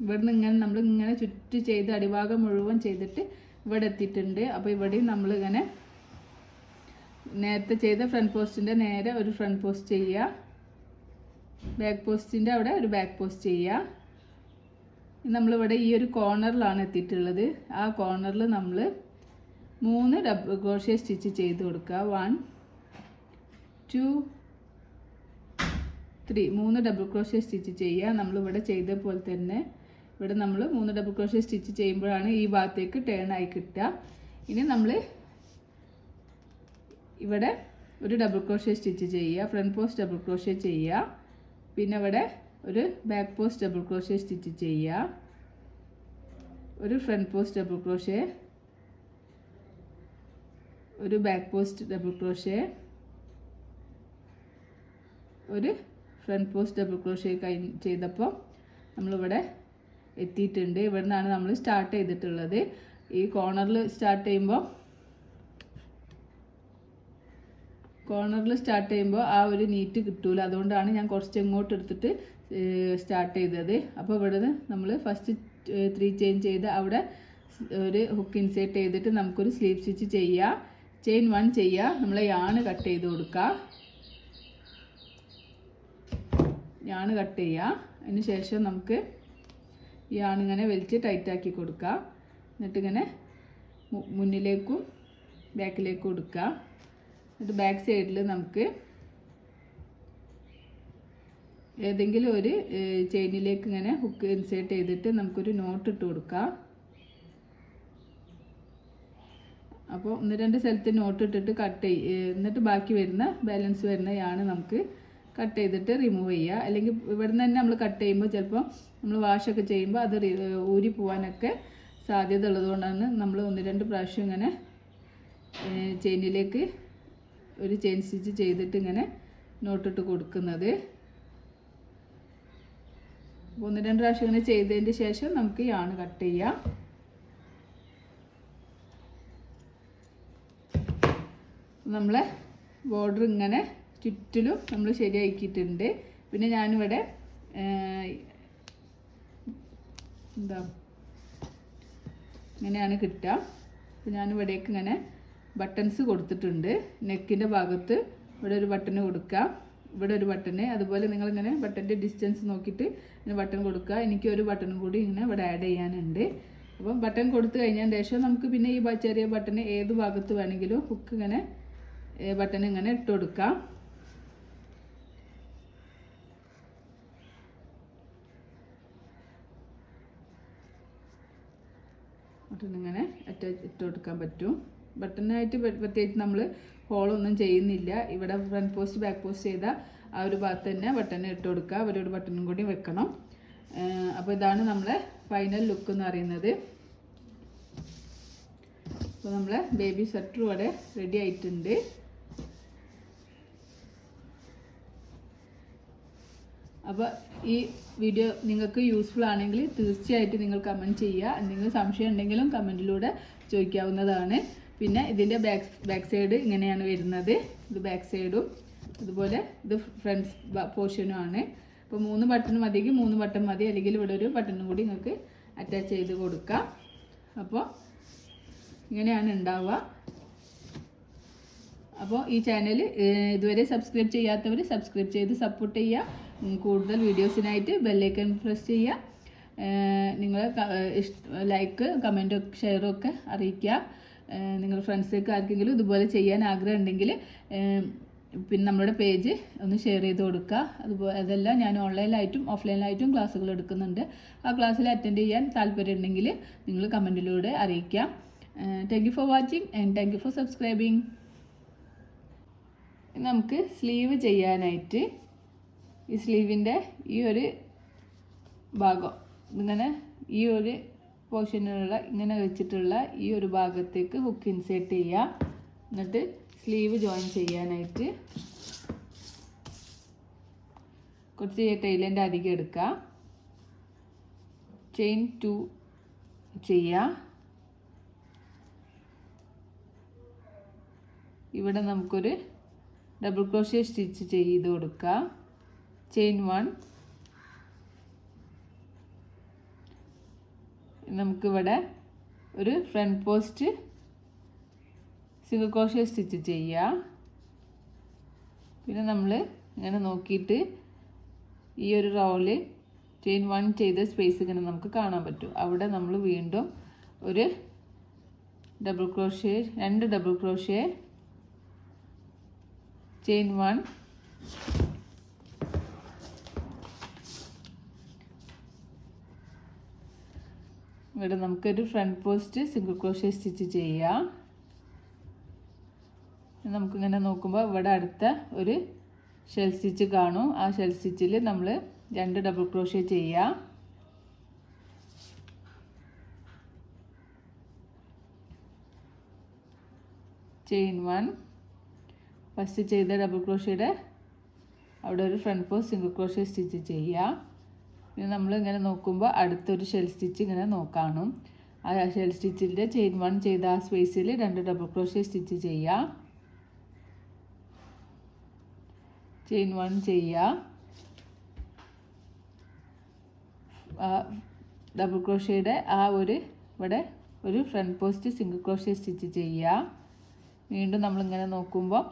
ഇവിടെ നിന്ന് ഇങ്ങനെ നമ്മൾ ഇങ്ങനെ ചുറ്റി ചെയ്ത് അടിഭാഗം മുഴുവൻ ചെയ്തിട്ട് ഇവിടെ എത്തിയിട്ടുണ്ട്. അപ്പോൾ ഇവിടെയും നമ്മളിങ്ങനെ നേരത്തെ ചെയ്ത ഫ്രണ്ട് പോസ്റ്റിൻ്റെ നേരെ ഒരു ഫ്രണ്ട് പോസ്റ്റ് ചെയ്യുക, ബാക്ക് പോസ്റ്റിൻ്റെ അവിടെ ഒരു ബാക്ക് പോസ്റ്റ് ചെയ്യുക. നമ്മളിവിടെ ഈ ഒരു കോർണറിലാണ് എത്തിയിട്ടുള്ളത്. ആ കോർണറിൽ നമ്മൾ 3 ഡബിൾ ക്രോഷ്യ സ്റ്റിച്ച് ചെയ്ത് കൊടുക്കുക. 1 2 3 3 ഡബിൾ ക്രോഷ്യ സ്റ്റിച്ച് ചെയ്യുക. നമ്മളിവിടെ ചെയ്ത പോലെ തന്നെ ഇവിടെ നമ്മൾ 3 ഡബിൾ ക്രോഷ്യ സ്റ്റിച്ച് ചെയ്യുമ്പോഴാണ് ഈ ഭാഗത്തേക്ക് ടേൺ ആയി കിട്ടുക. ഇനി നമ്മൾ ഇവിടെ ഒരു ഡബിൾ ക്രോഷ്യ സ്റ്റിച്ച് ചെയ്യുക, ഫ്രണ്ട് പോസ്റ്റ് ഡബിൾ ക്രോഷ്യ ചെയ്യുക, പിന്നെ ഇവിടെ ഒരു back post double crochet stitch ചെയ്യുക, ഒരു ഫ്രണ്ട് പോസ്റ്റ് ഡബിൾ ക്രോഷ്യ, ഒരു ബാക്ക് പോസ്റ്റ് ഡബിൾ ക്രോഷ്യ, ഒരു ഫ്രണ്ട് പോസ്റ്റ് ഡബിൾ ക്രോഷ്യ ചെയ്തപ്പോൾ നമ്മളിവിടെ എത്തിയിട്ടുണ്ട്. ഇവിടെ നിന്നാണ് നമ്മൾ സ്റ്റാർട്ട് ചെയ്തിട്ടുള്ളത്. ഈ കോർണറിൽ സ്റ്റാർട്ട് ചെയ്യുമ്പോൾ ആ ഒരു നീറ്റ് കിട്ടൂല. അതുകൊണ്ടാണ് ഞാൻ കുറച്ച് ഇങ്ങോട്ട് എടുത്തിട്ട് സ്റ്റാർട്ട് ചെയ്തത്. അപ്പോൾ ഇവിടെ നമ്മൾ ഫസ്റ്റ് 3 ചെയിൻ ചെയ്ത് അവിടെ ഒരു ഹുക്ക് ഇൻസേർട്ട് ചെയ്തിട്ട് നമുക്കൊരു സ്ലീവ് സ്റ്റിച്ച് ചെയ്യുക, ചെയിൻ 1 ചെയ്യുക, നമ്മൾ യാൺ കട്ട് ചെയ്ത് കൊടുക്കുക, യാൺ കട്ട് ചെയ്യുക. അതിന് ശേഷം നമുക്ക് യാൺ ഇങ്ങനെ വലിച്ച് ടൈറ്റാക്കി കൊടുക്കുക. എന്നിട്ടിങ്ങനെ മുന്നിലേക്കും ബാക്കിലേക്കും കൊടുക്കുക. എന്നിട്ട് ബാക്ക് സൈഡിൽ നമുക്ക് ഏതെങ്കിലും ഒരു ചെയിനിലേക്ക് ഇങ്ങനെ ഹുക്ക് ഇൻസേർട്ട് ചെയ്തിട്ട് നമുക്കൊരു നോട്ട് ഇട്ട് കൊടുക്കാം. അപ്പോൾ 1-2 സ്ഥലത്ത് നോട്ട് ഇട്ടിട്ട് എന്നിട്ട് ബാക്കി വരുന്ന ബാലൻസ് വരുന്ന യാണ് നമുക്ക് കട്ട് ചെയ്തിട്ട് റിമൂവ് ചെയ്യുക. അല്ലെങ്കിൽ ഇവിടെ നിന്ന് തന്നെ നമ്മൾ കട്ട് ചെയ്യുമ്പോൾ ചിലപ്പോൾ നമ്മൾ വാഷൊക്കെ ചെയ്യുമ്പോൾ അത് ഊരി പോകാനൊക്കെ സാധ്യത ഉള്ളതുകൊണ്ടാണ് നമ്മൾ 1-2 പ്രാവശ്യം ഇങ്ങനെ ചെയിനിലേക്ക് ഒരു ചെയിൻ സ്റ്റിച്ച് ചെയ്തിട്ട് ഇങ്ങനെ നോട്ടിട്ട് കൊടുക്കുന്നത്. അപ്പോൾ 1-2 പ്രാവശ്യം ഇങ്ങനെ ചെയ്തതിന് ശേഷം നമുക്ക് യാൺ കട്ട് ചെയ്യാം. നമ്മളെ ബോർഡർ ഇങ്ങനെ ചുറ്റിലും നമ്മൾ ശരിയാക്കിയിട്ടുണ്ട്. പിന്നെ ഞാനിവിടെ എന്താ ഇങ്ങനെയാണ് കിട്ടുക. അപ്പോൾ ഞാനിവിടേക്ക് ഇങ്ങനെ ബട്ടൺസ് കൊടുത്തിട്ടുണ്ട്. നെക്കിൻ്റെ ഭാഗത്ത് ഇവിടെ ഒരു ബട്ടൺ കൊടുക്കുക, ഇവിടെ ഒരു ബട്ടണ്. അതുപോലെ നിങ്ങളിങ്ങനെ ബട്ടൻ്റെ ഡിസ്റ്റൻസ് നോക്കിയിട്ട് ഇങ്ങനെ ബട്ടൺ കൊടുക്കുക. എനിക്ക് ഒരു ബട്ടണും കൂടി ഇങ്ങനെ ഇവിടെ ആഡ് ചെയ്യാനുണ്ട്. അപ്പം ബട്ടൺ കൊടുത്തു കഴിഞ്ഞതിന് ശേഷം നമുക്ക് പിന്നെ ഈ ചെറിയ ബട്ടൺ ഏത് ഭാഗത്ത് വേണമെങ്കിലും ഹുക്ക് ഇങ്ങനെ ബട്ടൺ ഇങ്ങനെ ഇട്ട് കൊടുക്കാം. ബട്ടൺ ഇങ്ങനെ ഇട്ട് കൊടുക്കാൻ പറ്റും. ബട്ടണായിട്ട് പ്രത്യേകിച്ച് നമ്മൾ ഹോളൊന്നും ചെയ്യുന്നില്ല. ഇവിടെ ഫ്രണ്ട് പോസ്റ്റ് ബാക്ക് പോസ്റ്റ് ചെയ്ത ആ ഒരു ഭാഗത്ത് തന്നെ ബട്ടൺ ഇട്ട് കൊടുക്കുക. അവരൊരു ബട്ടണും കൂടി വെക്കണം. അപ്പോൾ ഇതാണ് നമ്മളെ ഫൈനൽ ലുക്ക് എന്ന് പറയുന്നത്. അപ്പോൾ നമ്മളെ ബേബി സ്വെറ്റർ ഇവിടെ റെഡി ആയിട്ടുണ്ട്. അപ്പോൾ ഈ വീഡിയോ നിങ്ങൾക്ക് യൂസ്ഫുൾ ആണെങ്കിൽ തീർച്ചയായിട്ടും നിങ്ങൾ കമൻറ്റ് ചെയ്യുക. എന്തെങ്കിലും സംശയം ഉണ്ടെങ്കിലും കമൻറ്റിലൂടെ ചോദിക്കാവുന്നതാണ്. പിന്നെ ഇതിൻ്റെ ബാക്ക് സൈഡ് ഇങ്ങനെയാണ് വരുന്നത്. ഇത് ബാക്ക് സൈഡും അതുപോലെ ഇത് ഫ്രണ്ട് പോർഷനും ആണ്. അപ്പോൾ 3 ബട്ടൺ മതിയെങ്കിൽ 3 ബട്ടൺ മതി, അല്ലെങ്കിൽ ഇവിടെ ഒരു ബട്ടണും കൂടി നിങ്ങൾക്ക് അറ്റാച്ച് ചെയ്ത് കൊടുക്കാം. അപ്പോൾ ഇങ്ങനെയാണ് ഉണ്ടാവുക. അപ്പോൾ ഈ ചാനൽ ഇതുവരെ സബ്സ്ക്രൈബ് ചെയ്യാത്തവർ സബ്സ്ക്രൈബ് ചെയ്ത് സപ്പോർട്ട് ചെയ്യുക. കൂടുതൽ വീഡിയോസിനായിട്ട് ബെല്ലൈക്കൺ പ്രസ് ചെയ്യുക. നിങ്ങൾ ലൈക്ക് കമൻറ്റും ഷെയറും ഒക്കെ അറിയിക്കുക. നിങ്ങൾ ഫ്രണ്ട്സിലേക്ക് ആർക്കെങ്കിലും ഇതുപോലെ ചെയ്യാൻ ആഗ്രഹം ഉണ്ടെങ്കിൽ പിന്നെ നമ്മുടെ പേജ് ഒന്ന് ഷെയർ ചെയ്ത് കൊടുക്കുക. അതുപോലെ അതെല്ലാം ഞാൻ ഓൺലൈനിലായിട്ടും ഓഫ്ലൈനിലായിട്ടും ക്ലാസ്സുകൾ എടുക്കുന്നുണ്ട്. ആ ക്ലാസ്സിൽ അറ്റൻഡ് ചെയ്യാൻ താല്പര്യം ഉണ്ടെങ്കിൽ നിങ്ങൾ കമൻറ്റിലൂടെ അറിയിക്കാം. Thank you for watching and thank you for subscribing. നമുക്ക് സ്ലീവ് ചെയ്യാനായിട്ട് ഈ സ്ലീവിൻ്റെ ഈ ഒരു ഭാഗം ഇങ്ങനെ ഈ ഒരു പോർഷനിലുള്ള ഇങ്ങനെ വെച്ചിട്ടുള്ള ഈ ഒരു ഭാഗത്തേക്ക് ഹുക്ക് ഇൻസേർട്ട് ചെയ്യുക. എന്നിട്ട് സ്ലീവ് ജോയിൻ ചെയ്യാനായിട്ട് കുറച്ച് ടൈലൻ്റ് അധികം എടുക്കുക. ചെയിൻ 2 ചെയ്യുക. ഇവിടെ നമുക്കൊരു ഡബിൾ ക്രോഷ്യ സ്റ്റിച്ച് ചെയ്ത് കൊടുക്കുക. ചെയിൻ 1. നമുക്കിവിടെ ഒരു front post single crochet stitch ചെയ്യുക. പിന്നെ നമ്മൾ ഇങ്ങനെ നോക്കിയിട്ട് ഈ ഒരു റൗളിൽ ചെയിൻ 1 ചെയ്ത സ്പേസ് ഇങ്ങനെ നമുക്ക് കാണാൻ പറ്റും. അവിടെ നമ്മൾ വീണ്ടും ഒരു double crochet 2 double crochet chain 1 ഇവിടെ നമുക്കൊരു front post single crochet stitch ചെയ്യാം. നമുക്കിങ്ങനെ നോക്കുമ്പോൾ ഇവിടെ അടുത്ത ഒരു ഷെൽ സ്റ്റിച്ച് കാണും. ആ ഷെൽ സ്റ്റിച്ചിൽ നമ്മൾ 2 ഡബിൾ ക്രോഷ്യ ചെയ്യാം. ചെയിൻ 1 ഫസ്റ്റ് ചെയ്ത ഡബിൾ ക്രോഷ്യയുടെ അവിടെ ഒരു front post single crochet stitch ചെയ്യുക. പിന്നെ നമ്മൾ ഇങ്ങനെ നോക്കുമ്പോൾ അടുത്തൊരു ഷെൽ സ്റ്റിച്ച് ഇങ്ങനെ നോക്കാനും ആ ഷെൽ സ്റ്റിച്ചിൻ്റെ ചെയിൻ 1 ചെയ്ത ആ സ്പേസിൽ 2 ഡബിൾ ക്രോഷ്യ സ്റ്റിച്ച് ചെയ്യുക. ചെയിൻ 1 ചെയ്യുക. ഡബിൾ ക്രോഷ്യയുടെ ആ ഒരു ഇവിടെ ഒരു front post single crochet stitch ചെയ്യുക. വീണ്ടും നമ്മളിങ്ങനെ നോക്കുമ്പോൾ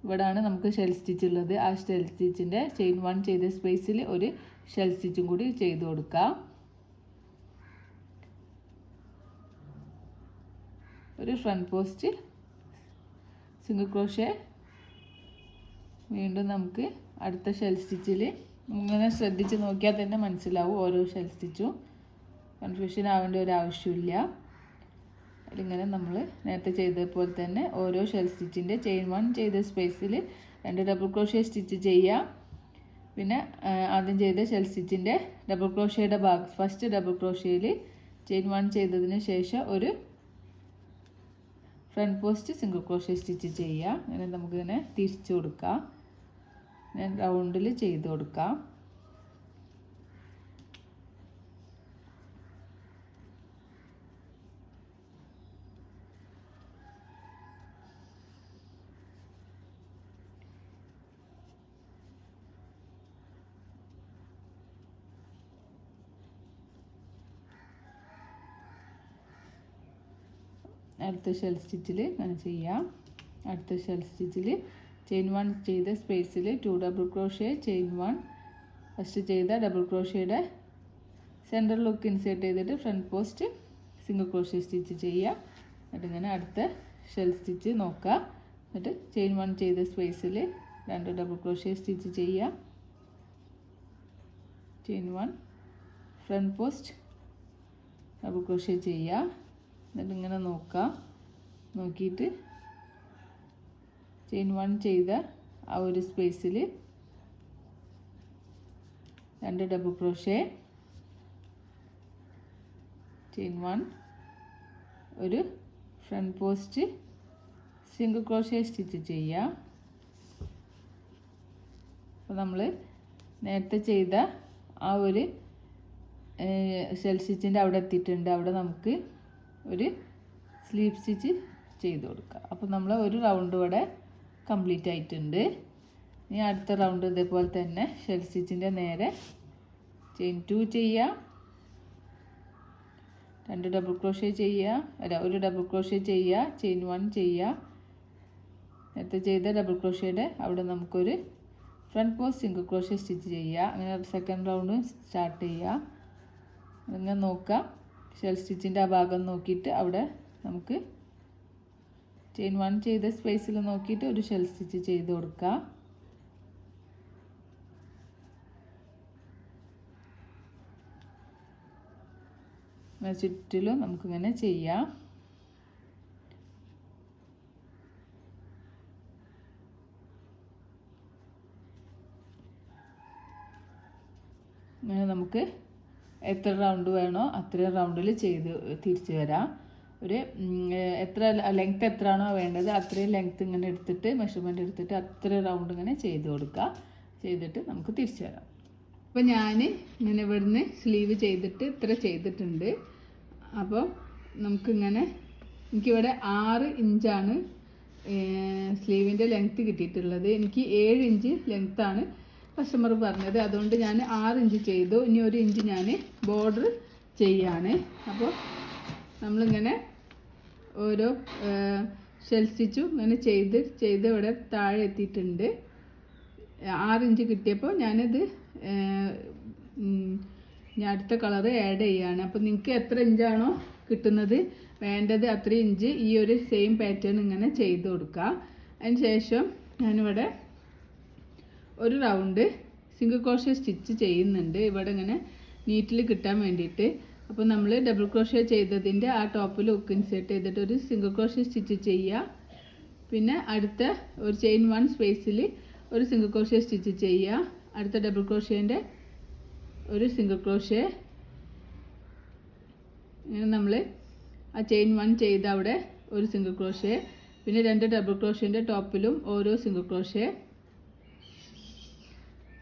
ഇവിടെയാണ് നമുക്ക് ഷെൽ സ്റ്റിച്ച് ഉള്ളത്. ആ ഷെൽ സ്റ്റിച്ചിൻ്റെ ചെയിൻ 1 ചെയ്ത സ്പേസിൽ ഒരു ഷെൽ സ്റ്റിച്ചും കൂടി ചെയ്ത് കൊടുക്കാം. ഒരു ഫ്രണ്ട് പോസ്റ്റ് സിംഗിൾ ക്രോഷ്യ. വീണ്ടും നമുക്ക് അടുത്ത ഷെൽ സ്റ്റിച്ചിൽ ഇങ്ങനെ ശ്രദ്ധിച്ച് നോക്കിയാൽ തന്നെ മനസ്സിലാവും ഓരോ ഷെൽ സ്റ്റിച്ചും. കൺഫ്യൂഷൻ ആവേണ്ട ഒരു ആവശ്യമില്ല. അതിലിങ്ങനെ നമ്മൾ നേരത്തെ ചെയ്തതുപോലെ തന്നെ ഓരോ ഷെൽ സ്റ്റിച്ചിൻ്റെ ചെയിൻ 1 ചെയ്ത സ്പേസിൽ 2 ഡബിൾ ക്രോഷ്യ സ്റ്റിച്ച് ചെയ്യുക. പിന്നെ ആദ്യം ചെയ്ത ഷെൽ സ്റ്റിച്ചിൻ്റെ ഡബിൾ ക്രോഷ്യയുടെ ഭാഗം ഫസ്റ്റ് ഡബിൾ ക്രോഷ്യയിൽ ചെയിൻ 1 ചെയ്തതിന് ശേഷം ഒരു front post single crochet stitch ചെയ്യുക. അങ്ങനെ നമുക്കിങ്ങനെ തിരിച്ചു കൊടുക്കാം. ഞാൻ റൗണ്ടിൽ ചെയ്ത് കൊടുക്കാം. അടുത്ത ഷെൽ സ്റ്റിച്ചിൽ ഇങ്ങനെ ചെയ്യാം. അടുത്ത ഷെൽ സ്റ്റിച്ചിൽ ചെയിൻ 1 ചെയ്ത സ്പേസിൽ 2 ഡബിൾ ക്രോഷ്യ, ചെയിൻ 1 ഫസ്റ്റ് ചെയ്ത ഡബിൾ ക്രോഷ്യയുടെ സെൻറ്റർ ലുക്ക് ഇൻസേർട്ട് ചെയ്തിട്ട് front post single crochet stitch ചെയ്യുക. എന്നിട്ട് ഇങ്ങനെ അടുത്ത ഷെൽ സ്റ്റിച്ച് നോക്കുക. എന്നിട്ട് ചെയിൻ 1 ചെയ്ത സ്പേസിൽ 2 ഡബിൾ ക്രോഷ്യ സ്റ്റിച്ച് ചെയ്യുക. Chain 1 front post double crochet ചെയ്യുക. എന്നിട്ട് ഇങ്ങനെ നോക്കുക. നോക്കിയിട്ട് ചെയിൻ 1 ചെയ്ത ആ ഒരു സ്പേസിൽ 2 ഡബിൾ ക്രോഷ്യ, ചെയിൻ 1 ഒരു front post single crochet stitch ചെയ്യുക. അപ്പോൾ നമ്മൾ നേരത്തെ ചെയ്ത ആ ഒരു ഷെൽ സ്റ്റിച്ചിൻ്റെ അവിടെ എത്തിയിട്ടുണ്ട്. അവിടെ നമുക്ക് ഒരു സ്ലീപ്പ് സ്റ്റിച്ച് ചെയ്ത് കൊടുക്കുക. അപ്പോൾ നമ്മൾ ഒരു റൗണ്ട് ഇവിടെ കംപ്ലീറ്റ് ആയിട്ടുണ്ട്. ഇനി അടുത്ത റൗണ്ട് ഇതേപോലെ തന്നെ ഷെൽ സ്റ്റിച്ചിൻ്റെ നേരെ ചെയിൻ 2 ചെയ്യുക, 2 ഡബിൾ ക്രോഷ്യ ചെയ്യുക, ഒരു ഡബിൾ ക്രോഷ്യ ചെയ്യുക, ചെയിൻ 1 ചെയ്യുക. നേരത്തെ ചെയ്ത ഡബിൾ ക്രോഷ്യയുടെ അവിടെ നമുക്കൊരു front post single crochet stitch ചെയ്യുക. അങ്ങനെ സെക്കൻഡ് റൗണ്ട് സ്റ്റാർട്ട് ചെയ്യുക. അങ്ങനെ നോക്കുക. ഷെൽ സ്റ്റിച്ചിൻ്റെ ആ ഭാഗം നോക്കിയിട്ട് അവിടെ നമുക്ക് ചെയിൻ 1 ചെയ്ത സ്പേസിൽ നോക്കിയിട്ട് ഒരു ഷെൽ സ്റ്റിച്ച് ചെയ്ത് കൊടുക്കുക. ചുറ്റിലും നമുക്കിങ്ങനെ ചെയ്യാം. അങ്ങനെ നമുക്ക് എത്ര റൗണ്ട് വേണോ അത്രയും റൗണ്ടിൽ ചെയ്ത് തിരിച്ചു വരാം. ഒരു എത്ര ലെങ്ത്ത് എത്രയാണോ വേണ്ടത് അത്രയും ലെങ്ത്ത് ഇങ്ങനെ എടുത്തിട്ട് മെഷർമെൻറ്റ് എടുത്തിട്ട് അത്രയും റൗണ്ട് ഇങ്ങനെ ചെയ്ത് കൊടുക്കുക. ചെയ്തിട്ട് നമുക്ക് തിരിച്ചു വരാം. അപ്പോൾ ഞാൻ ഇങ്ങനെ ഇവിടുന്ന് സ്ലീവ് ചെയ്തിട്ട് ഇത്ര ചെയ്തിട്ടുണ്ട്. അപ്പോൾ നമുക്കിങ്ങനെ എനിക്കിവിടെ 6 ഇഞ്ചാണ് സ്ലീവിൻ്റെ ലെങ്ത്ത് കിട്ടിയിട്ടുള്ളത്. എനിക്ക് 7 ഇഞ്ച് ലെങ്ത്താണ് കസ്റ്റമർ പറഞ്ഞത്. അതുകൊണ്ട് ഞാൻ 6 ഇഞ്ച് ചെയ്തു. ഇനി 1 ഇഞ്ച് ഞാൻ ബോർഡർ ചെയ്യാണ്. അപ്പോൾ നമ്മളിങ്ങനെ ഓരോ ഷെൽ സ്റ്റിച്ചും ഇങ്ങനെ ചെയ്ത് ഇവിടെ താഴെ എത്തിയിട്ടുണ്ട്. 6 ഇഞ്ച് കിട്ടിയപ്പോൾ ഞാനിത് ഞാൻ അടുത്ത കളറ് ആഡ് ചെയ്യുകയാണ്. അപ്പോൾ നിങ്ങൾക്ക് എത്ര ഇഞ്ചാണോ കിട്ടുന്നത് വേണ്ടത് അത്രയും ഇഞ്ച് ഈ ഒരു സെയിം പാറ്റേൺ ഇങ്ങനെ ചെയ്ത് കൊടുക്കുക. അതിന് ശേഷം ഞാനിവിടെ ഒരു റൗണ്ട് സിംഗിൾ ക്രോഷ്യ സ്റ്റിച്ച് ചെയ്യുന്നുണ്ട് ഇവിടെ ഇങ്ങനെ നീറ്റിൽ കിട്ടാൻ വേണ്ടിയിട്ട്. അപ്പോൾ നമ്മൾ ഡബിൾ ക്രോഷ്യ ചെയ്തതിൻ്റെ ആ ടോപ്പിൽ ഹുക്ക് ഇൻസേർട്ട് ചെയ്തിട്ട് ഒരു സിംഗിൾ ക്രോഷ്യ സ്റ്റിച്ച് ചെയ്യുക. പിന്നെ അടുത്ത ഒരു ചെയിൻ 1 സ്പേസിൽ ഒരു സിംഗിൾ ക്രോഷ്യ സ്റ്റിച്ച് ചെയ്യുക. അടുത്ത ഡബിൾ ക്രോഷ്യേൻ്റെ ഒരു സിംഗിൾ ക്രോഷ്യ. ഇങ്ങനെ നമ്മൾ ആ ചെയിൻ 1 ചെയ്ത അവിടെ ഒരു സിംഗിൾ ക്രോഷ്യ, പിന്നെ 2 ഡബിൾ ക്രോഷ്യേൻ്റെ ടോപ്പിലും ഓരോ സിംഗിൾ ക്രോഷ്യ,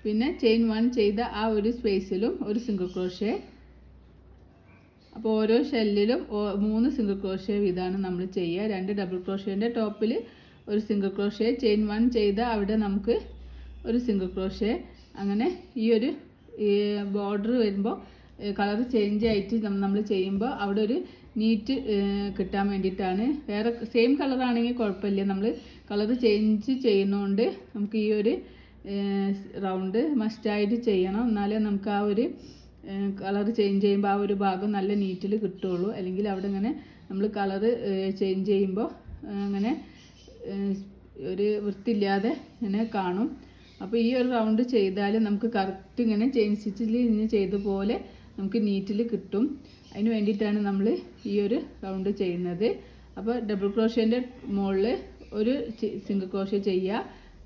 പിന്നെ ചെയിൻ 1 ചെയ്ത ആ ഒരു സ്പേസിലും ഒരു സിംഗിൾ ക്രോഷ്യ. അപ്പോൾ ഓരോ ഷെല്ലിലും 3 സിംഗിൾ ക്രോഷ്യ ഇതാണ് നമ്മൾ ചെയ്യുക. 2 ഡബിൾ ക്രോഷ്യേൻ്റെ ടോപ്പിൽ ഒരു സിംഗിൾ ക്രോഷ്യ, ചെയിൻ 1 ചെയ്ത അവിടെ നമുക്ക് ഒരു സിംഗിൾ ക്രോഷ്യ. അങ്ങനെ ഈ ഒരു ബോർഡർ വരുമ്പോൾ കളർ ചേഞ്ച് ആയിട്ട് നമ്മൾ ചെയ്യുമ്പോൾ അവിടെ ഒരു നീറ്റ് കിട്ടാൻ വേണ്ടിയിട്ടാണ്. വേറെ സെയിം കളറാണെങ്കിൽ കുഴപ്പമില്ല. നമ്മൾ കളർ ചേഞ്ച് ചെയ്യുന്നതുകൊണ്ട് നമുക്ക് ഈ ഒരു റൗണ്ട് മസ്റ്റായിട്ട് ചെയ്യണം. എന്നാലേ നമുക്ക് ആ ഒരു കളർ ചേഞ്ച് ചെയ്യുമ്പോൾ ആ ഒരു ഭാഗം നല്ല നീറ്റിൽ കിട്ടുള്ളൂ. അല്ലെങ്കിൽ അവിടെ ഇങ്ങനെ നമ്മൾ കളർ ചേഞ്ച് ചെയ്യുമ്പോൾ അങ്ങനെ ഒരു വൃത്തിയില്ലാതെ ഇങ്ങനെ കാണും. അപ്പോൾ ഈ ഒരു റൗണ്ട് ചെയ്താൽ നമുക്ക് കറക്റ്റ് ഇങ്ങനെ ചെയിൻ സ്റ്റിച്ചിൽ ഇങ്ങനെ ചെയ്ത പോലെ നമുക്ക് നീറ്റിൽ കിട്ടും. അതിന് വേണ്ടിയിട്ടാണ് നമ്മൾ ഈ ഒരു റൗണ്ട് ചെയ്യുന്നത്. അപ്പോൾ ഡബിൾ ക്രോഷ്യേൻ്റെ മുകളിൽ ഒരു സിംഗിൾ ക്രോഷ്യ ചെയ്യുക.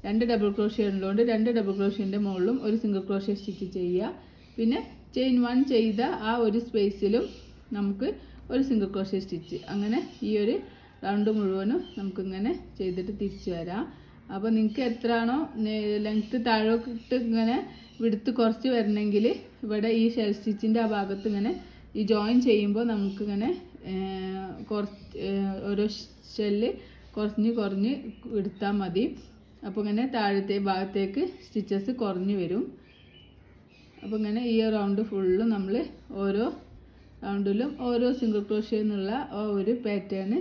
2 ഡബിൾ ക്രോഷ്യ ഉള്ളതുകൊണ്ട് 2 ഡബിൾ ക്രോഷ്യേൻ്റെ മുകളിലും ഒരു സിംഗിൾ ക്രോഷ്യ സ്റ്റിച്ച് ചെയ്യുക. പിന്നെ ചെയിൻ 1 ചെയ്ത ആ ഒരു സ്പേസിലും നമുക്ക് ഒരു സിംഗിൾ ക്രോഷ്യ സ്റ്റിച്ച്. അങ്ങനെ ഈ ഒരു റൗണ്ട് മുഴുവനും നമുക്കിങ്ങനെ ചെയ്തിട്ട് തിരിച്ചു വരാം. അപ്പോൾ നിങ്ങൾക്ക് എത്രയാണോ ലെങ്ത്ത് താഴോട്ട് ഇങ്ങനെ വിടുത്ത് കുറച്ച് വരണമെങ്കിൽ ഇവിടെ ഈ ഷെൽ സ്റ്റിച്ചിൻ്റെ ആ ഭാഗത്ത് ഇങ്ങനെ ഈ ജോയിൻ ചെയ്യുമ്പോൾ നമുക്കിങ്ങനെ ഓരോ ഷെല്ല് കുറഞ്ഞ് എടുത്താൽ മതി. അപ്പോൾ ഇങ്ങനെ താഴത്തെ ഭാഗത്തേക്ക് സ്റ്റിച്ചസ് കുറഞ്ഞു വരും. അപ്പോൾ ഇങ്ങനെ ഈ റൗണ്ട് ഫുള്ള് നമ്മൾ ഓരോ റൗണ്ടിലും ഓരോ സിംഗിൾ ക്രോഷ്യ എന്നുള്ള ഒരു പാറ്റേൺ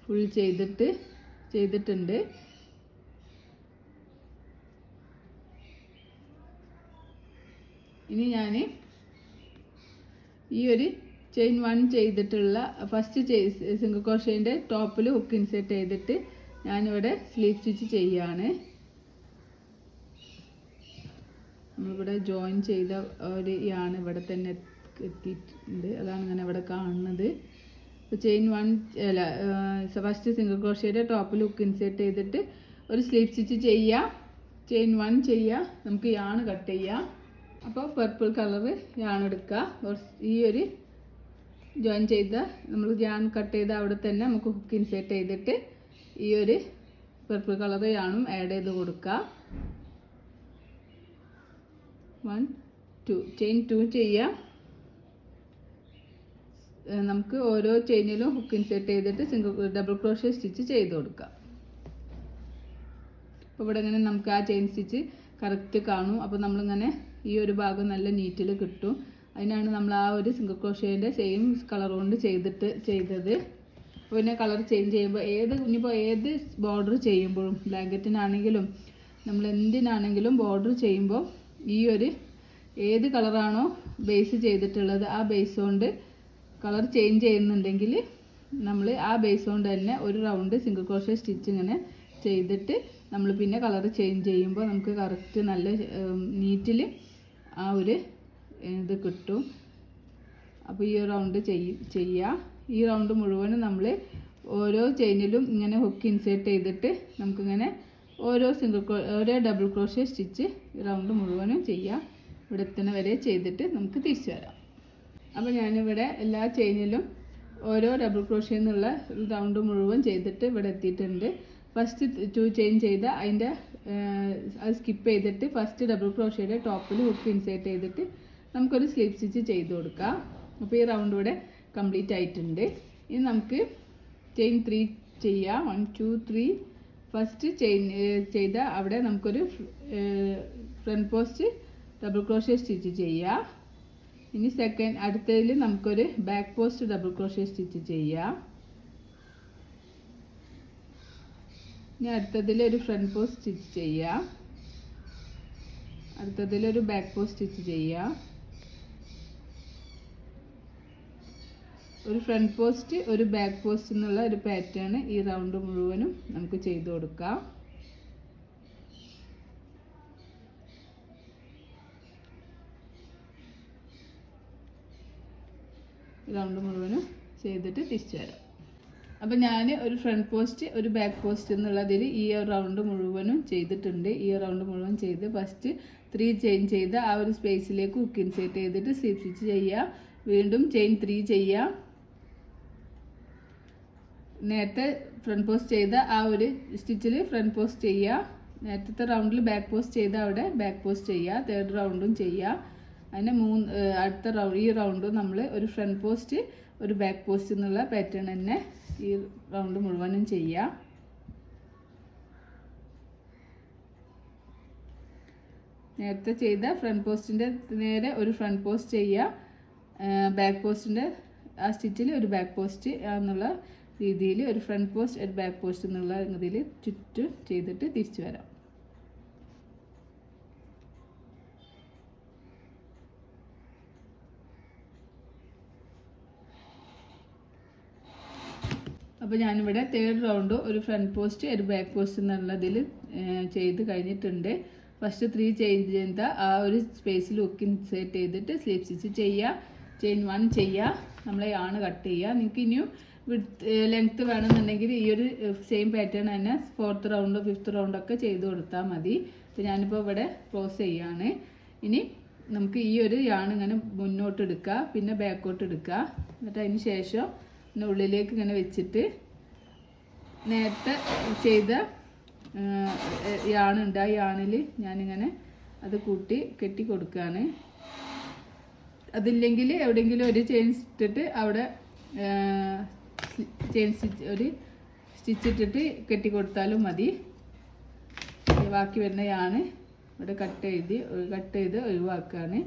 ഫുൾ ചെയ്തിട്ടുണ്ട്. ഇനി ഞാൻ ഈ ഒരു ചെയിൻ 1 ചെയ്തിട്ടുള്ള ഫസ്റ്റ് സിംഗിൾ ക്രോഷേൻ്റെ ടോപ്പിൽ ഹുക്ക് ഇൻസേർട്ട് ചെയ്തിട്ട് ഞാനിവിടെ സ്ലീവ് സ്റ്റിച്ച് ചെയ്യാണ്. നമ്മളിവിടെ ജോയിൻ ചെയ്ത ഒരു യാൺ ഇവിടെ തന്നെ എത്തിയിട്ടുണ്ട്, അതാണ് ഇങ്ങനെ ഇവിടെ കാണുന്നത്. അപ്പോൾ ചെയിൻ 1 അല്ല ഫസ്റ്റ് സിംഗിൾ ക്രോഷേയുടെ ടോപ്പിൽ ഹുക്ക് ഇൻസേർട്ട് ചെയ്തിട്ട് ഒരു സ്ലീവ് സ്റ്റിച്ച് ചെയ്യുക, ചെയിൻ 1 ചെയ്യുക, നമുക്ക് യാൺ കട്ട് ചെയ്യാം. അപ്പോൾ പർപ്പിൾ കളർ യാൺ എടുക്കുക. ഈ ഒരു ജോയിൻ ചെയ്ത നമ്മൾ യാൺ കട്ട് ചെയ്ത അവിടെ തന്നെ നമുക്ക് ഹുക്ക് ഇൻസേർട്ട് ചെയ്തിട്ട് ഈ ഒരു പർപ്പിൾ കളർ യാണും ആഡ് ചെയ്ത് കൊടുക്കുക. 1 2 ചെയിൻ 2 ചെയ്യുക. നമുക്ക് ഓരോ ചെയിനിലും ഹുക്ക് ഇൻസേർട്ട് ചെയ്തിട്ട് ഡബിൾ ക്രോഷേ സ്റ്റിച്ച് ചെയ്ത് കൊടുക്കുക. അപ്പോൾ ഇവിടെ ഇങ്ങനെ നമുക്ക് ആ ചെയിൻ സ്റ്റിച്ച് കറക്റ്റ് കാണും. അപ്പോൾ നമ്മളിങ്ങനെ ഈ ഒരു ഭാഗം നല്ല നീറ്റിൽ കിട്ടും. അതിനാണ് നമ്മൾ ആ ഒരു സിംഗിൾ ക്രോഷേൻ്റെ സെയിം കളർ കൊണ്ട് ചെയ്തത്. പിന്നെ കളർ ചേഞ്ച് ചെയ്യുമ്പോൾ ഇനിയിപ്പോൾ ഏത് ബോർഡർ ചെയ്യുമ്പോഴും ബ്ലാങ്കറ്റിനാണെങ്കിലും നമ്മൾ എന്തിനാണെങ്കിലും ബോർഡർ ചെയ്യുമ്പോൾ ഈ ഒരു ഏത് കളറാണോ ബേസ് ചെയ്തിട്ടുള്ളത് ആ ബേസ് കൊണ്ട് കളർ ചേഞ്ച് ചെയ്യുന്നുണ്ടെങ്കിൽ നമ്മൾ ആ ബേസ് കൊണ്ട് തന്നെ ഒരു റൗണ്ട് സിംഗിൾ ക്രോഷേ സ്റ്റിച്ച് ഇങ്ങനെ ചെയ്തിട്ട് നമ്മൾ പിന്നെ കളർ ചേഞ്ച് ചെയ്യുമ്പോൾ നമുക്ക് കറക്റ്റ് നല്ല നീറ്റിൽ ആ ഒരു ഇത് കിട്ടും. അപ്പോൾ ഈ റൗണ്ട് ചെയ്യുക. ഈ റൗണ്ട് മുഴുവനും നമ്മൾ ഓരോ ചെയിനിലും ഇങ്ങനെ ഹുക്ക് ഇൻസേർട്ട് ചെയ്തിട്ട് നമുക്കിങ്ങനെ ഓരോ ഡബിൾ ക്രോഷേ സ്റ്റിച്ച് ഈ റൗണ്ട് മുഴുവനും ചെയ്യുക. ഇവിടെ എത്തുന്ന വരെ ചെയ്തിട്ട് നമുക്ക് തിരിച്ചു വരാം. അപ്പോൾ ഞാനിവിടെ എല്ലാ ചെയിനിലും ഓരോ ഡബിൾ ക്രോഷേ എന്നുള്ള റൗണ്ട് മുഴുവൻ ചെയ്തിട്ട് ഇവിടെ എത്തിയിട്ടുണ്ട്. ഫസ്റ്റ് 2 ചെയിൻ ചെയ്ത അതിൻ്റെ അത് സ്കിപ്പ് ചെയ്തിട്ട് ഫസ്റ്റ് ഡബിൾ ക്രോഷേയുടെ ടോപ്പിൽ ഹുക്ക് ഇൻസേർട്ട് ചെയ്തിട്ട് നമുക്കൊരു സ്ലീവ് സ്റ്റിച്ച് ചെയ്ത് കൊടുക്കാം. അപ്പോൾ ഈ റൗണ്ട് ഇവിടെ കംപ്ലീറ്റ് ആയിട്ടുണ്ട്. ഇനി നമുക്ക് ചെയിൻ 3 ചെയ്യാം. 1 2 3 ഫസ്റ്റ് ചെയിൻ ചെയ്ത അവിടെ നമുക്കൊരു front post double crochet stitch ചെയ്യാം. ഇനി അടുത്തതിൽ നമുക്കൊരു back post double crochet stitch ചെയ്യാം. ഇനി അടുത്തതിൽ ഒരു ഫ്രണ്ട് പോസ്റ്റ് സ്റ്റിച്ച് ചെയ്യാം. അടുത്തതിലൊരു ബാക്ക് പോസ്റ്റ് സ്റ്റിച്ച് ചെയ്യാം. ഒരു ഫ്രണ്ട് പോസ്റ്റ് ഒരു ബാക്ക് പോസ്റ്റ് എന്നുള്ള ഒരു പാറ്റേൺ ഈ റൗണ്ട് മുഴുവനും നമുക്ക് ചെയ്ത് കൊടുക്കാം. റൗണ്ട് മുഴുവനും ചെയ്തിട്ട് തിരിച്ചു വരാം. അപ്പോൾ ഞാൻ ഒരു ഫ്രണ്ട് പോസ്റ്റ് ഒരു ബാക്ക് പോസ്റ്റ് എന്നുള്ളതിൽ ഈ റൗണ്ട് മുഴുവനും ചെയ്തിട്ടുണ്ട്. ഈ റൗണ്ട് മുഴുവൻ ചെയ്ത് ഫസ്റ്റ് 3 ചെയിൻ ചെയ്ത് ആ ഒരു സ്പേസിലേക്ക് ഹുക്ക് ഇൻസേർട്ട് ചെയ്തിട്ട് സ്ലീവ് സ്റ്റിച്ച് ചെയ്യുക. വീണ്ടും ചെയിൻ 3 ചെയ്യുക. നേരത്തെ ഫ്രണ്ട് പോസ്റ്റ് ചെയ്ത ആ ഒരു സ്റ്റിച്ചിൽ ഫ്രണ്ട് പോസ്റ്റ് ചെയ്യുക. നേരത്തെ റൗണ്ടിൽ ബാക്ക് പോസ്റ്റ് ചെയ്ത അവിടെ ബാക്ക് പോസ്റ്റ് ചെയ്യുക. തേർഡ് റൗണ്ടും ചെയ്യുക. അതിന് അടുത്ത ഈ റൗണ്ടും നമ്മൾ ഒരു ഫ്രണ്ട് പോസ്റ്റ് ഒരു ബാക്ക് പോസ്റ്റ് എന്നുള്ള പാറ്റേൺ തന്നെ ഈ റൗണ്ട് മുഴുവനും ചെയ്യാം. നേരത്തെ ചെയ്ത ഫ്രണ്ട് പോസ്റ്റിൻ്റെ നേരെ ഒരു ഫ്രണ്ട് പോസ്റ്റ് ചെയ്യുക. ബാക്ക് പോസ്റ്റിൻ്റെ ആ സ്റ്റിച്ചിൽ ഒരു ബാക്ക് പോസ്റ്റ് എന്നുള്ള രീതിയിൽ ഒരു ഫ്രണ്ട് പോസ്റ്റ് ഒരു ബാക്ക് പോസ്റ്റ് എന്നുള്ള ഇതിൽ ചുറ്റും ചെയ്തിട്ട് തിരിച്ചു വരാം. അപ്പോൾ ഞാനിവിടെ തേർഡ് റൗണ്ട് ഒരു ഫ്രണ്ട് പോസ്റ്റ് ഒരു ബാക്ക് പോസ്റ്റ് എന്നുള്ളതിൽ ചെയ്ത് കഴിഞ്ഞിട്ടുണ്ട്. ഫസ്റ്റ് 3 ചെയിൻ ചെയ്ത ആ ഒരു സ്പേസിൽ ഹുക്ക് ഇൻസേർട്ട് ചെയ്തിട്ട് സ്ലീവ് സ്റ്റിച്ച് ചെയ്യുക. ചെയിൻ 1 ചെയ്യുക. നമ്മളെ യാണ് കട്ട് ചെയ്യുക. നിങ്ങൾക്ക് ഇനിയും ലെങ്ത്ത് വേണമെന്നുണ്ടെങ്കിൽ ഈ ഒരു സെയിം പാറ്റേൺ തന്നെ 4th റൗണ്ടോ 5th റൗണ്ടൊക്കെ ചെയ്ത് കൊടുത്താൽ മതി. അപ്പോൾ ഞാനിപ്പോൾ ഇവിടെ ക്ലോസ് ചെയ്യുകയാണ്. ഇനി നമുക്ക് ഈ ഒരു യാണ് ഇങ്ങനെ മുന്നോട്ട് എടുക്കുക, പിന്നെ ബാക്കോട്ട് എടുക്കുക. എന്നിട്ട് അതിന് ശേഷം പിന്നെ ഉള്ളിലേക്ക് ഇങ്ങനെ വെച്ചിട്ട് നേരത്തെ ചെയ്ത യാണുണ്ട് ആ യാണിൽ ഞാനിങ്ങനെ അത് കെട്ടി കൊടുക്കുകയാണ്. അതില്ലെങ്കിൽ എവിടെയെങ്കിലും ഒരു ചെയിൻ ഇട്ടിട്ട് അവിടെ ചെയിൻ ഒരു സ്റ്റിച്ച് ഇട്ടിട്ട് കെട്ടി കൊടുത്താലും മതി. ബാക്കി വരുന്ന യാണ് ഇവിടെ കട്ട് ചെയ്ത് ഒഴിവാക്കുകയാണ്.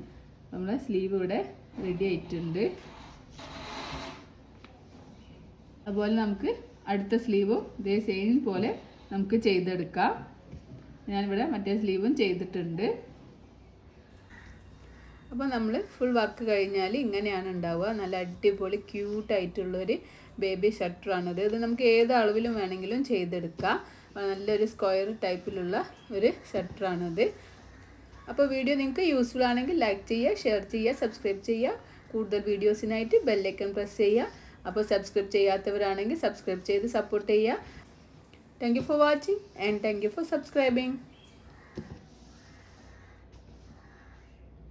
നമ്മളെ സ്ലീവ് ഇവിടെ റെഡി ആയിട്ടുണ്ട്. അതുപോലെ നമുക്ക് അടുത്ത സ്ലീവും ഇതേ സെയിം പോലെ നമുക്ക് ചെയ്തെടുക്കാം. ഞാനിവിടെ മറ്റേ സ്ലീവും ചെയ്തിട്ടുണ്ട്. അപ്പോൾ നമ്മൾ ഫുൾ വർക്ക് കഴിഞ്ഞാൽ ഇങ്ങനെയാണ് ഉണ്ടാവുക. നല്ല അടിപൊളി ക്യൂട്ടായിട്ടുള്ളൊരു ബേബി ഷർട്ടറാണിത്. ഇത് നമുക്ക് ഏത് അളവിലും വേണമെങ്കിലും ചെയ്തെടുക്കാം. നല്ലൊരു സ്ക്വയർ ടൈപ്പിലുള്ള ഒരു ഷർട്ടറാണിത്. അപ്പോൾ വീഡിയോ നിങ്ങൾക്ക് യൂസ്ഫുൾ ആണെങ്കിൽ ലൈക്ക് ചെയ്യുക, ഷെയർ ചെയ്യുക, സബ്സ്ക്രൈബ് ചെയ്യുക. കൂടുതൽ വീഡിയോസിനായിട്ട് ബെല്ലൈക്കൺ പ്രസ് ചെയ്യുക. അപ്പോൾ സബ്സ്ക്രൈബ് ചെയ്യാത്തവരാണെങ്കിൽ സബ്സ്ക്രൈബ് ചെയ്ത് സപ്പോർട്ട് ചെയ്യുക. Thank you for watching and thank you for subscribing.